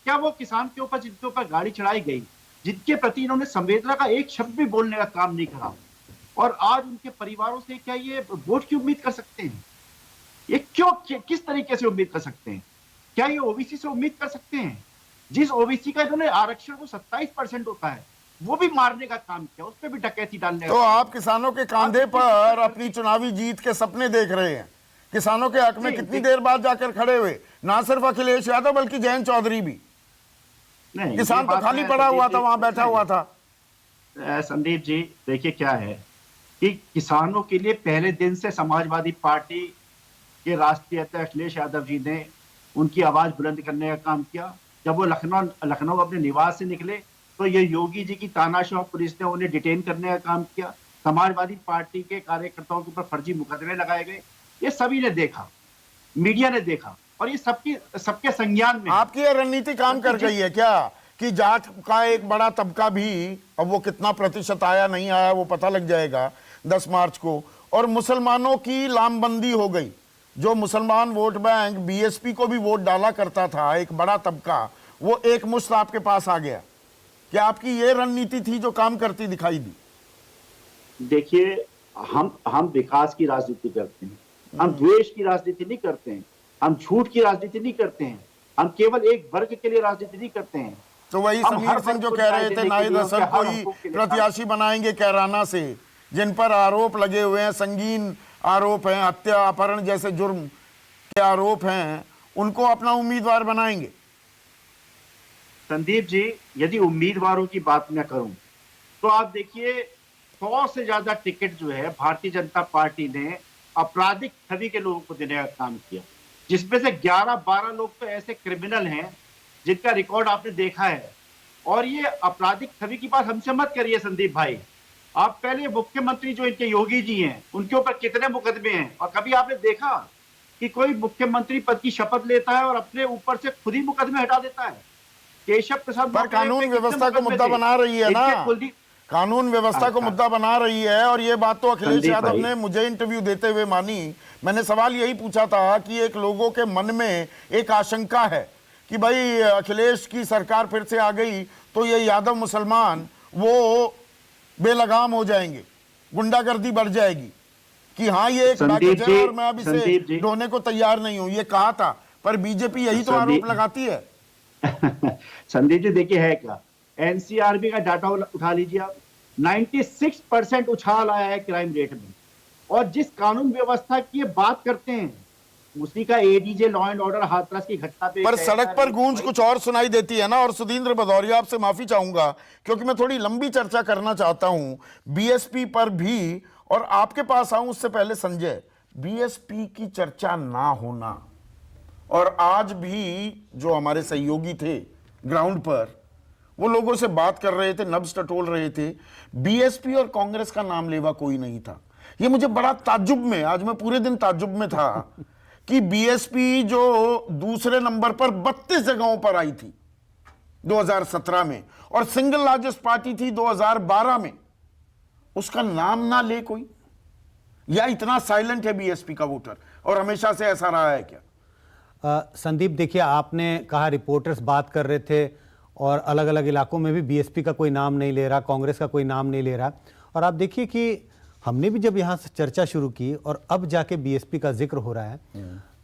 क्या वो किसान के ऊपर, जिनके ऊपर गाड़ी चढ़ाई गई, जिनके प्रति इन्होंने संवेदना का एक शब्द भी बोलने का काम नहीं करा, और आज उनके परिवारों से क्या ये वोट की उम्मीद कर सकते हैं? ये क्यों, किस तरीके से उम्मीद कर सकते हैं? क्या ये ओबीसी से उम्मीद कर सकते हैं? जिस ओबीसी का इन्होंने आरक्षण को 27% होता है, वो भी मारने का काम किया, उस पर भी डकैती डालने का। तो आप किसानों के कांधे पर अपनी चुनावी जीत के सपने देख रहे हैं। किसानों के हक में कितनी देर बाद जाकर खड़े हुए, ना सिर्फ अखिलेश यादव बल्कि जयंत चौधरी भी। नहीं, किसान तो खाली पड़ा हुआ था, वहां बैठा हुआ था। संदीप जी देखिए क्या है कि किसानों के लिए पहले दिन से समाजवादी पार्टी के राष्ट्रीय अध्यक्ष अखिलेश यादव जी ने उनकी आवाज बुलंद करने का काम किया। जब वो लखनऊ अपने निवास से निकले तो ये योगी जी की तानाशाह पुलिस ने उन्हें डिटेन करने का काम किया। समाजवादी पार्टी के कार्यकर्ताओं के ऊपर फर्जी मुकदमे लगाए गए। ये सभी ने देखा, मीडिया ने देखा, और ये सबके संज्ञान में। आपकी यह रणनीति काम कर गई है क्या कि जाट का एक बड़ा तबका भी, अब वो कितना प्रतिशत आया नहीं आया वो पता लग जाएगा 10 मार्च को, और मुसलमानों की लामबंदी हो गई। जो मुसलमान वोट बैंक बीएसपी को भी वोट डाला करता था, एक बड़ा तबका, वो एक मुश्त आपके पास आ गया। क्या आपकी ये रणनीति थी जो काम करती दिखाई दी? देखिए, हम विकास की राजनीति करते हैं, हम द्वेष की राजनीति नहीं करते हैं, हम झूठ की राजनीति नहीं करते हैं, हम केवल एक वर्ग के लिए राजनीति नहीं करते हैं। तो वही हम समीर हर सिंह वर्ग जो को कह रहे न्याय थे देने के नाहिद लिए, हसन उनके हर कोई हकों के लिए प्रत्याशी बनाएंगे कैराना से, जिन पर आरोप लगे हुए हैं, संगीन आरोप हैं, हत्या अपहरण जैसे जुर्म के आरोप हैं, उनको अपना उम्मीदवार बनाएंगे। संदीप जी, यदि उम्मीदवारों की बात मैं करूं तो आप देखिए 100 से ज्यादा टिकट जो है भारतीय जनता पार्टी ने आपराधिक छवि के लोगों को देने का काम किया, जिसमें से 11-12 लोग तो ऐसे क्रिमिनल हैं जिनका रिकॉर्ड आपने देखा है। और ये आपराधिक छवि की बात हमसे मत करिए संदीप भाई, आप पहले मुख्यमंत्री जो इनके योगी जी हैं उनके ऊपर कितने मुकदमे हैं, और कभी आपने देखा कि कोई मुख्यमंत्री पद की शपथ लेता है और अपने ऊपर से खुद ही मुकदमे हटा देता है? केशव प्रसाद पर कानून व्यवस्था को मुद्दा बना रही है ना, कानून व्यवस्था को मुद्दा बना रही है। और ये बात तो अखिलेश यादव ने मुझे इंटरव्यू देते हुए मानी। मैंने सवाल यही पूछा था कि एक लोगों के मन में एक आशंका है कि भाई अखिलेश की सरकार फिर से आ गई तो ये यादव मुसलमान वो बेलगाम हो जाएंगे, गुंडागर्दी बढ़ जाएगी, कि हाँ ये एक पैकेज है और मैं अब इसे ढोने को तैयार नहीं हूं, ये कहा था। पर बीजेपी यही तो आरोप लगाती है। संदीप जी देखिए, है क्या, एनसीआरबी का डाटा उठा लीजिए आप, 96% उछाल आया है क्राइम रेट में। और जिस कानून व्यवस्था की बात करते हैं उसी का ADJ law and order Hathras की घटना पे, पर सड़क पर गूंज कुछ और सुनाई देती है ना। और सुधींद्र भदौरिया, आपसे माफी चाहूंगा क्योंकि मैं थोड़ी लंबी चर्चा करना चाहता हूं बीएसपी पर भी, और आपके पास आऊं उससे पहले संजय, बीएसपी की चर्चा ना होना, और आज भी जो हमारे सहयोगी थे ग्राउंड पर, वो लोगों से बात कर रहे थे, नब्ज टटोल रहे थे, बीएसपी और कांग्रेस का नाम लेवा कोई नहीं था। ये मुझे बड़ा ताज्जुब में, आज मैं पूरे दिन ताज्जुब में था कि बीएसपी जो दूसरे नंबर पर 32 जगहों पर आई थी 2017 में और सिंगल लार्जेस्ट पार्टी थी 2012 में, उसका नाम ना ले कोई, या इतना साइलेंट है बीएसपी का वोटर, और हमेशा से ऐसा रहा है क्या? संदीप देखिए, आपने कहा रिपोर्टर्स बात कर रहे थे और अलग अलग इलाकों में भी बीएसपी का कोई नाम नहीं ले रहा, कांग्रेस का कोई नाम नहीं ले रहा। और आप देखिए कि हमने भी जब यहाँ से चर्चा शुरू की और अब जाके बीएसपी का जिक्र हो रहा है,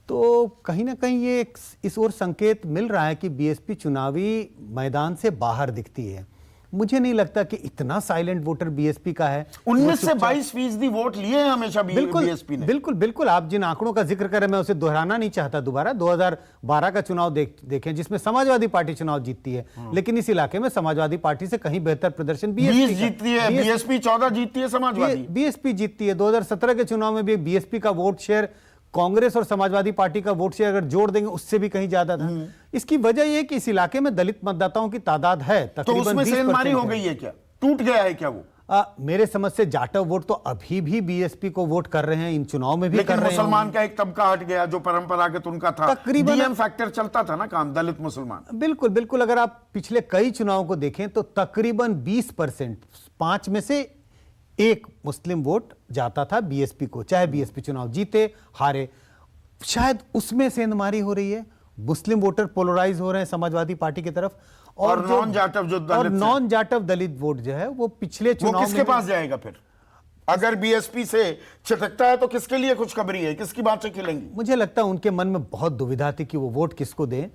तो कहीं ना कहीं ये इस ओर संकेत मिल रहा है कि बीएसपी चुनावी मैदान से बाहर दिखती है। मुझे नहीं लगता कि इतना साइलेंट वोटर बीएसपी का है। 19 से 22% वोट लिए हैं हमेशा बीएसपी ने। बिल्कुल बिल्कुल, आप जिन आंकड़ों का जिक्र करें मैं उसे दोहराना नहीं चाहता दोबारा। 2012 का चुनाव देखें जिसमें समाजवादी पार्टी चुनाव जीतती है, लेकिन इस इलाके में समाजवादी पार्टी से कहीं बेहतर प्रदर्शन बीएसपी जीतती है, बीएसपी 14 जीतती है, समाजवादी बीएसपी जीतती है। 2017 के चुनाव में भी बीएसपी का वोट शेयर कांग्रेस और समाजवादी पार्टी का वोट शेयर अगर जोड़ देंगे उससे भी कहीं ज्यादा था। इसकी वजह यह कि इस इलाके में दलित मतदाताओं की तादाद है तकरीबन 20%। तो उसमें सेंधमारी हो गई है क्या, टूट गया है क्या वो? मेरे समझ से जाटव वोट तो अभी भी बीएसपी को वोट कर रहे हैं, इन चुनाव में भी लेकिन कर रहे हैं। मुसलमान का एक तबका हट गया जो परंपरागत उनका था, तकरीबन डीएम फैक्टर चलता था ना काम, दलित मुसलमान। बिल्कुल बिल्कुल, अगर आप पिछले कई चुनावों को देखें तो तकरीबन 20%, 5 में से 1 मुस्लिम वोट जाता था बीएसपी को, चाहे बीएसपी चुनाव जीते हारे। शायद उसमें सेंधमारी हो रही है, मुस्लिम वोटर पोलराइज हो रहे हैं समाजवादी पार्टी की तरफ, और नॉन जाटव जो दलित, और नॉन जाटव दलित वोट जो है वो पिछले चुनाव में किसके पास जाएगा फिर? अगर बीएसपी से छिटकता है तो किसके लिए खुशखबरी है, किसकी बातें खिलेंगी? मुझे लगता है उनके मन में बहुत दुविधा थी कि वो वोट किसको दें।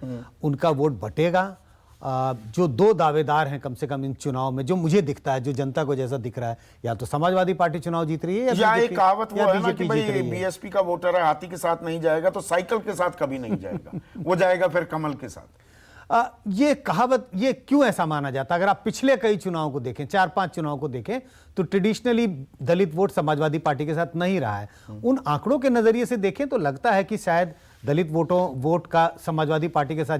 उनका वोट बटेगा। जो 2 दावेदार हैं कम से कम इन चुनाव में, जो मुझे दिखता है, जो जनता को जैसा दिख रहा है, या तो समाजवादी पार्टी चुनाव जीत रही है या एक कहावत वो है ना कि भाई बीएसपी का वोटर है, हाथी के साथ नहीं जाएगा तो साइकिल के साथ कभी नहीं जाएगा, वो जाएगा फिर कमल के साथ। ये कहावत, ये क्यों ऐसा माना जाता है? अगर आप पिछले कई चुनाव को देखें, 4-5 चुनाव को देखें, तो ट्रेडिशनली दलित वोट समाजवादी पार्टी के साथ नहीं रहा है। उन आंकड़ों के नजरिए से देखें तो लगता है कि शायद दलित वोट का समाजवादी पार्टी के साथ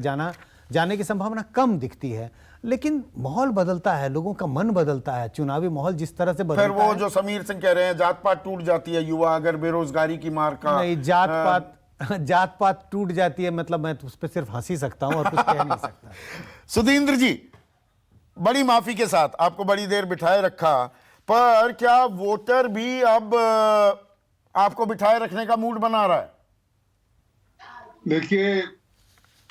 जाने की संभावना कम दिखती है। लेकिन माहौल बदलता है, लोगों का मन बदलता है, चुनावी माहौल जिस तरह से बदलता है। फिर वो जो समीर सिंह कह रहे हैं जात पात टूट जाती है युवा अगर बेरोजगारी की मार का, नहीं, जात पात टूट जाती है मतलब मैं उस पर सिर्फ हंसी सकता हूं और कुछ कह नहीं सकता। सुधींद्र जी, बड़ी माफी के साथ आपको बड़ी देर बिठाए रखा, पर क्या वोटर भी अब आपको बिठाए रखने का मूड बना रहा है? देखिए,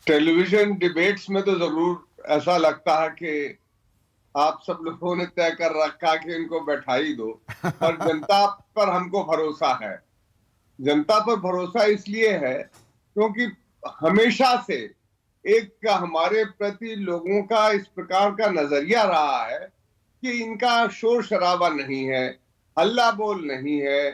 टेलीविजन डिबेट्स में तो जरूर ऐसा लगता है कि आप सब लोगों ने तय कर रखा कि इनको बैठा ही दो, पर जनता पर हमको भरोसा है। जनता पर भरोसा इसलिए है क्योंकि हमेशा से एक हमारे प्रति लोगों का इस प्रकार का नजरिया रहा है कि इनका शोर शराबा नहीं है, हल्ला बोल नहीं है,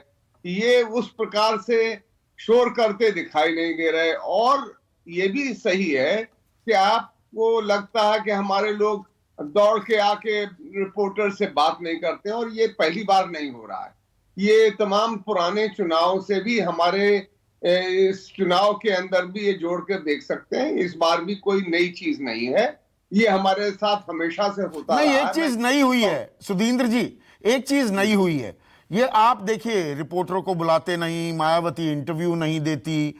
ये उस प्रकार से शोर करते दिखाई नहीं दे रहे। और ये भी सही है कि आपको लगता है कि हमारे लोग दौड़ के आके रिपोर्टर से बात नहीं करते, और ये पहली बार नहीं हो रहा है। ये तमाम पुराने चुनाव से भी हमारे इस चुनाव के अंदर भी ये जोड़ कर देख सकते हैं। इस बार भी कोई नई चीज नहीं है, ये हमारे साथ हमेशा से होता नहीं, रहा एक चीज नई हुई है सुधींद्र जी, एक चीज नई हुई है। ये आप देखिए, रिपोर्टरों को बुलाते नहीं, मायावती इंटरव्यू नहीं देती,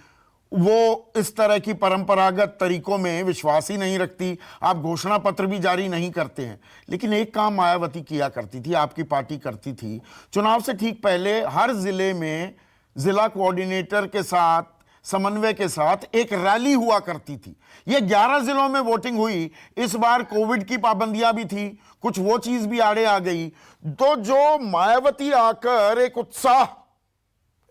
वो इस तरह की परंपरागत तरीकों में विश्वास ही नहीं रखती, आप घोषणा पत्र भी जारी नहीं करते हैं। लेकिन एक काम मायावती किया करती थी, आपकी पार्टी करती थी, चुनाव से ठीक पहले हर जिले में जिला कोऑर्डिनेटर के साथ, समन्वय के साथ एक रैली हुआ करती थी। ये 11 जिलों में वोटिंग हुई। इस बार कोविड की पाबंदियां भी थी, कुछ वो चीज भी आड़े आ गई। तो जो मायावती आकर एक उत्साह,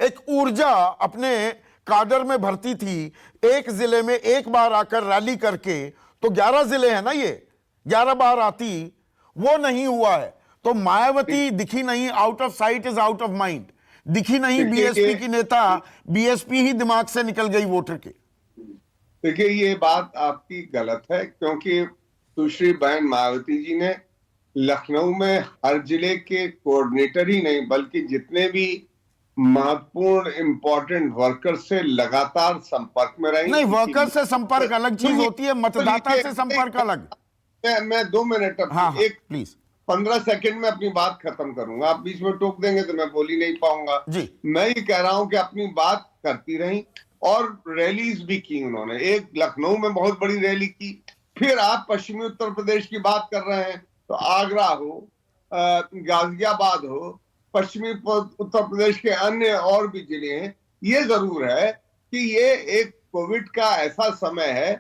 एक ऊर्जा अपने काडर में भरती थी, एक जिले में एक बार आकर रैली करके, तो 11 जिले हैं ना, ये 11 बार आती, वो नहीं हुआ है। तो मायावती दिखी नहीं, out of site is out of mind, दिखी नहीं बीएसपी की नेता, बीएसपी ही दिमाग से निकल गई वोटर के। देखिए, ये बात आपकी गलत है, क्योंकि सुश्री बहन मायावती जी ने लखनऊ में हर जिले के कोऑर्डिनेटर ही नहीं बल्कि जितने भी महत्वपूर्ण इंपॉर्टेंट वर्कर से लगातार संपर्क में रही। नहीं, वर्कर से संपर्क अलग चीज होती है, मतदाता से संपर्क अलग। मैं 2 मिनट हाँ, एक प्लीज 15 सेकंड में अपनी बात खत्म करूंगा, आप बीच में टोक देंगे तो मैं बोल ही नहीं पाऊंगा जी। मैं ये कह रहा हूं कि अपनी बात करती रही और रैलीज भी की उन्होंने। एक लखनऊ में बहुत बड़ी रैली की, फिर आप पश्चिमी उत्तर प्रदेश की बात कर रहे हैं तो आगरा हो, गाजियाबाद हो, पश्चिमी उत्तर प्रदेश के अन्य और भी जिले हैं। ये जरूर है कि ये एक कोविड का ऐसा समय है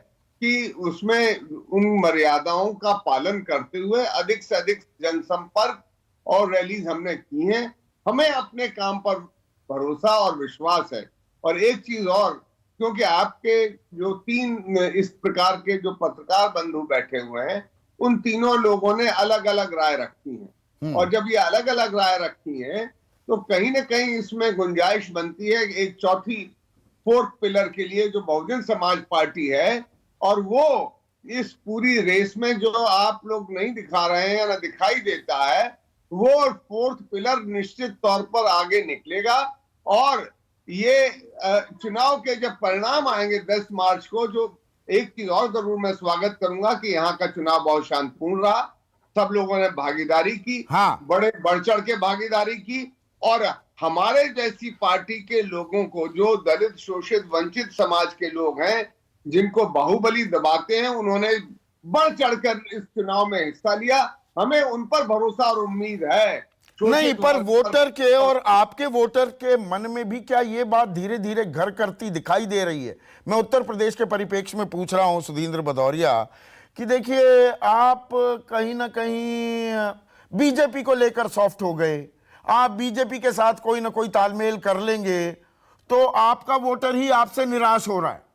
कि उसमें उन मर्यादाओं का पालन करते हुए अधिक से अधिक जनसंपर्क और रैलीज हमने की हैं। हमें अपने काम पर भरोसा और विश्वास है। और एक चीज और, क्योंकि आपके जो 3 इस प्रकार के जो पत्रकार बंधु बैठे हुए हैं, उन तीनों लोगों ने अलग अलग राय रखी है, और जब ये अलग अलग राय रखी है तो कहीं ना कहीं इसमें गुंजाइश बनती है एक चौथी, 4th पिलर के लिए, जो बहुजन समाज पार्टी है। और वो इस पूरी रेस में जो आप लोग नहीं दिखा रहे हैं या ना दिखाई देता है, वो 4th पिलर निश्चित तौर पर आगे निकलेगा। और ये चुनाव के जब परिणाम आएंगे 10 मार्च को, जो एक चीज और जरूर मैं स्वागत करूंगा कि यहाँ का चुनाव बहुत शांतिपूर्ण रहा, सब लोगों ने भागीदारी की, हाँ। बड़े बढ़ चढ़ के भागीदारी की। और हमारे जैसी पार्टी के लोगों को, जो दलित, शोषित, वंचित समाज के लोग हैं, जिनको बाहुबली दबाते हैं, उन्होंने बढ़ चढ़कर इस चुनाव में हिस्सा लिया। हमें उन पर भरोसा और उम्मीद है। नहीं, पर वोटर के और आपके वोटर के मन में भी क्या ये बात धीरे धीरे घर करती दिखाई दे रही है? मैं उत्तर प्रदेश के परिप्रेक्ष्य में पूछ रहा हूं सुधींद्र भदौरिया, कि देखिए, आप कहीं ना कहीं बीजेपी को लेकर सॉफ्ट हो गए, आप बीजेपी के साथ कोई ना कोई तालमेल कर लेंगे, तो आपका वोटर ही आपसे निराश हो रहा है।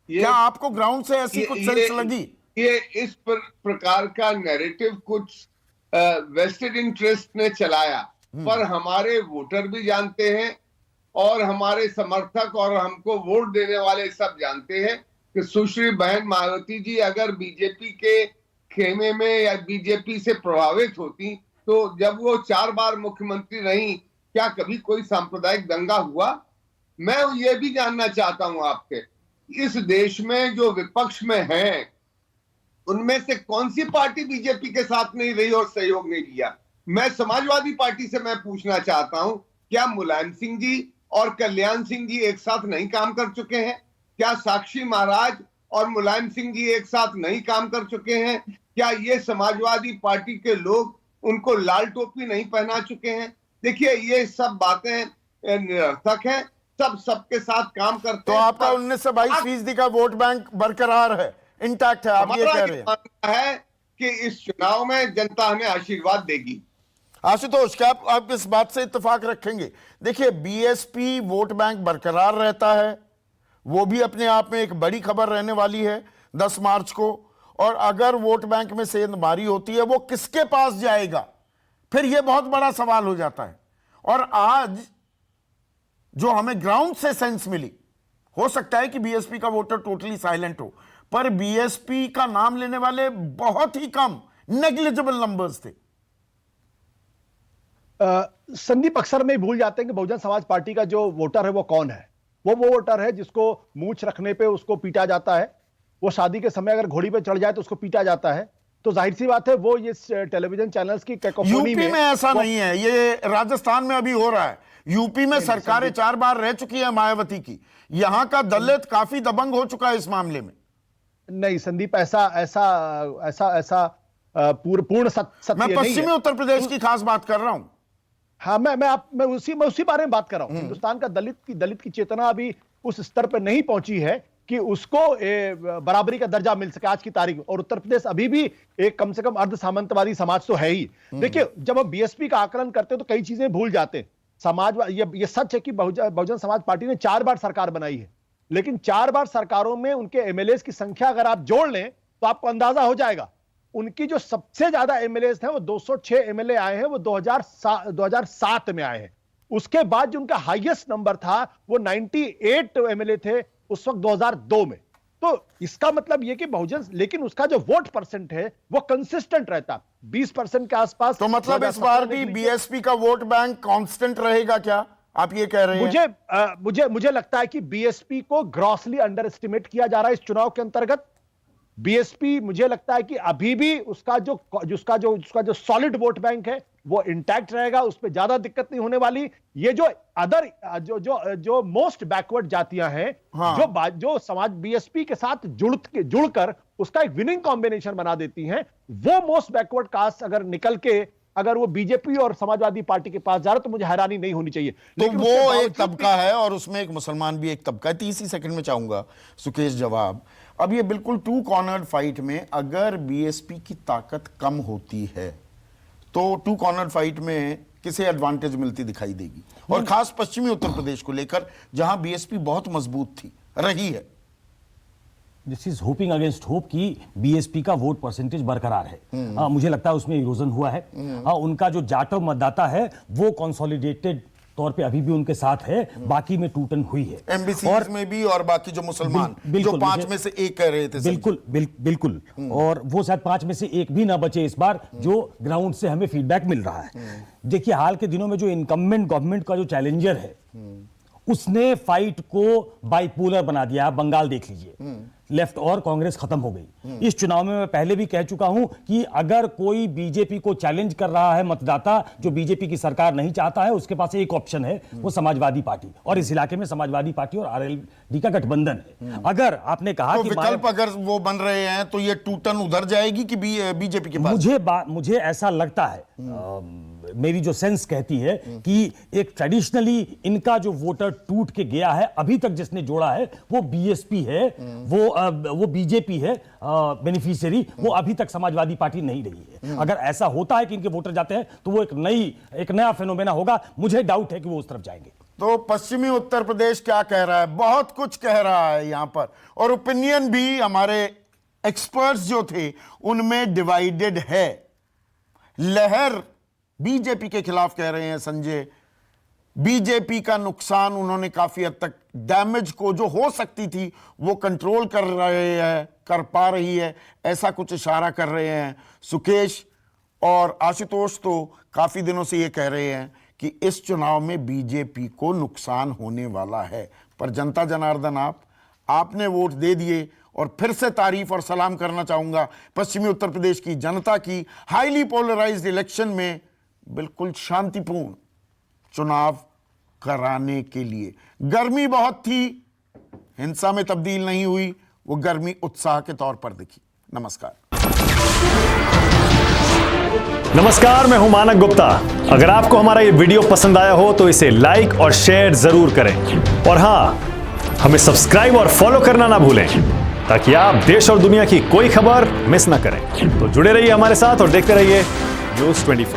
क्या आपको ग्राउंड से ऐसी कुछ सेंस लगी? ये इस प्रकार का नैरेटिव कुछ वेस्टेड इंटरेस्ट ने चलाया, पर हमारे वोटर भी जानते हैं और हमारे समर्थक और हमको वोट देने वाले सब जानते हैं कि सुश्री बहन मायावती जी अगर बीजेपी के खेमे में या बीजेपी से प्रभावित होती, तो जब वो 4 बार मुख्यमंत्री रही, क्या कभी कोई सांप्रदायिक दंगा हुआ? मैं ये भी जानना चाहता हूं आपके, इस देश में जो विपक्ष में हैं, उनमें से कौन सी पार्टी बीजेपी के साथ नहीं रही और सहयोग नहीं दिया? मैं समाजवादी पार्टी से मैं पूछना चाहता हूं, क्या मुलायम सिंह जी और कल्याण सिंह जी एक साथ नहीं काम कर चुके हैं? क्या साक्षी महाराज और मुलायम सिंह जी एक साथ नहीं काम कर चुके हैं? क्या ये समाजवादी पार्टी के लोग उनको लाल टोपी नहीं पहना चुके हैं? देखिए, ये सब बातें निरर्थक है। सब सबके साथ काम करते तो हैं। आपका 19 से 22% का वोट बैंक बरकरार है, इंटैक्ट है, आप ये हमारा कह ये रहे हैं। मानना है कि इस चुनाव में जनता हमें आशीर्वाद देगी। आशुतोष, क्या आप इस बात से इत्तेफाक रखेंगे? देखिए, बीएसपी वोट बैंक बरकरार रहता है, वो भी अपने आप में एक बड़ी खबर रहने वाली है 10 मार्च को। और अगर वोट बैंक में सेंधमारी होती है, वो किसके पास जाएगा, फिर यह बहुत बड़ा सवाल हो जाता है। और आज जो हमें ग्राउंड से सेंस मिली, हो सकता है कि बीएसपी का वोटर टोटली साइलेंट हो, पर बीएसपी का नाम लेने वाले बहुत ही कम, नेग्लिजिबल नंबर्स थे। संदीप, अक्सर में भूल जाते हैं कि बहुजन समाज पार्टी का जो वोटर है वो कौन है। वो वोटर है जिसको मूंछ रखने पे उसको पीटा जाता है, वो शादी के समय अगर घोड़ी पे चढ़ जाए तो उसको पीटा जाता है। तो जाहिर सी बात है वो ये टेलीविजन चैनल्स की कैकोफोनी यूपी में ऐसा नहीं है, ये राजस्थान में अभी हो रहा है। यूपी में सरकारें 4 बार रह चुकी है मायावती की, यहां का दलित काफी दबंग हो चुका है इस मामले में। नहीं संदीप, ऐसा ऐसा ऐसा ऐसा पूर्ण सत्य मैं नहीं है। पश्चिमी उत्तर प्रदेश की खास बात कर रहा हूं। हाँ, मैं उसी बारे में बात कर रहा हूं। हिंदुस्तान का दलित की चेतना अभी उस स्तर पर नहीं पहुंची है कि उसको बराबरी का दर्जा मिल सके आज की तारीख में। और उत्तर प्रदेश अभी भी एक कम से कम अर्ध सामंतवादी समाज तो है ही। देखिए, जब हम बीएसपी का आकलन करते हैं तो कई चीजें भूल जाते हैं। समाजवाद, ये सच है कि बहुजन समाज पार्टी ने 4 बार सरकार बनाई है, लेकिन 4 बार सरकारों में उनके एमएलए की संख्या अगर आप जोड़ लें तो आपको अंदाजा हो जाएगा। उनकी जो सबसे ज्यादा एमएलए हैं, वो 206 एमएलए आए हैं, वो 2007 में आए हैं। उसके बाद जो उनका हाईएस्ट नंबर था वो 98 एमएलए थे उस वक्त 2002 में। तो इसका मतलब यह कि बहुजन, लेकिन उसका जो वोट परसेंट है वो कंसिस्टेंट रहता, 20% के आसपास। तो मतलब इस बार भी बीएसपी का वोट बैंक कांस्टेंट रहेगा क्या, आप ये कह रहे हैं? मुझे लगता है कि बीएसपी को ग्रॉसली अंडर एस्टिमेट किया जा रहा है इस चुनाव के अंतर्गत। बीएसपी, मुझे लगता है कि अभी भी उसका जो सॉलिड वोट बैंक है वो इंटैक्ट रहेगा, उस पर ज्यादा दिक्कत नहीं होने वाली। ये जो अदर जो मोस्ट बैकवर्ड जातियां हैं, हाँ। जो समाज बीएसपी के साथ जुड़कर उसका एक विनिंग कॉम्बिनेशन बना देती हैं, वो मोस्ट बैकवर्ड कास्ट अगर निकल के अगर वो बीजेपी और समाजवादी पार्टी के पास जा रहा है तो मुझे हैरानी नहीं होनी चाहिए। तो वो एक तबका है और उसमें एक मुसलमान भी एक तबका है। 30 ही सेकंड में चाहूंगा सुकेश जवाब। अब ये बिल्कुल 2 कॉर्नर्ड फाइट में अगर बीएसपी की ताकत कम होती है तो 2 कॉर्नर्ड फाइट में किसे एडवांटेज मिलती दिखाई देगी, और खास पश्चिमी उत्तर प्रदेश को लेकर जहां बीएसपी बहुत मजबूत थी रही है। This is hoping against hope कि बीएसपी का वोट परसेंटेज बरकरार है। मुझे लगता है उसमें इरोजन हुआ है। उनका जो जाटव मतदाता है वो कंसोलिडेटेड तौर पे अभी भी उनके साथ है, बाकी में टूटन हुई है। एमबीसी में भी, और बाकी जो मुसलमान जो 5 में से 1 कह रहे थे। बिल्कुल। और वो शायद 5 में से 1 भी ना बचे इस बार, जो ग्राउंड से हमें फीडबैक मिल रहा है। देखिए, हाल के दिनों में जो इनकम्बेंट गवर्नमेंट का जो चैलेंजर है उसने फाइट को बाइपोलर बना दिया। बंगाल देख लीजिए, लेफ्ट और कांग्रेस खत्म हो गई। इस चुनाव में मैं पहले भी कह चुका हूं कि अगर कोई बीजेपी को चैलेंज कर रहा है मतदाता जो बीजेपी की सरकार नहीं चाहता है, उसके पास एक ऑप्शन है, वो समाजवादी पार्टी। और इस इलाके में समाजवादी पार्टी और आरएलडी का गठबंधन है। अगर आपने कहा तो कि विकल्प अगर वो बन रहे हैं तो ये टूटन उधर जाएगी कि बीजेपी के पास? मुझे ऐसा लगता है, मेरी जो सेंस कहती है कि एक ट्रेडिशनली इनका जो वोटर टूट के गया है, अभी तक जिसने जोड़ा है वो बीएसपी है, वो बीजेपी है बेनिफिशियरी, वो अभी तक समाजवादी पार्टी नहीं रही है। अगर ऐसा होता है कि इनके वोटर जाते हैं तो वो एक नया फेनोमेना होगा। मुझे डाउट है कि वो उस तरफ जाएंगे। तो पश्चिमी उत्तर प्रदेश क्या कह रहा है? बहुत कुछ कह रहा है यहां पर, और ओपिनियन भी हमारे एक्सपर्ट्स जो थे उनमें डिवाइडेड है। लहर बीजेपी के खिलाफ कह रहे हैं संजय, बीजेपी का नुकसान उन्होंने काफी हद तक, डैमेज को जो हो सकती थी वो कंट्रोल कर पा रही है, ऐसा कुछ इशारा कर रहे हैं सुकेश। और आशुतोष तो काफी दिनों से ये कह रहे हैं कि इस चुनाव में बीजेपी को नुकसान होने वाला है। पर जनता जनार्दन, आपने वोट दे दिए, और फिर से तारीफ और सलाम करना चाहूंगा पश्चिमी उत्तर प्रदेश की जनता की। हाईली पोलराइज्ड इलेक्शन में बिल्कुल शांतिपूर्ण चुनाव कराने के लिए। गर्मी बहुत थी, हिंसा में तब्दील नहीं हुई, वो गर्मी उत्साह के तौर पर दिखी। नमस्कार। नमस्कार, मैं हूं मानक गुप्ता। अगर आपको हमारा ये वीडियो पसंद आया हो तो इसे लाइक और शेयर जरूर करें और हां, हमें सब्सक्राइब और फॉलो करना ना भूलें ताकि आप देश और दुनिया की कोई खबर मिस ना करें। तो जुड़े रहिए हमारे साथ और देखते रहिए News 24।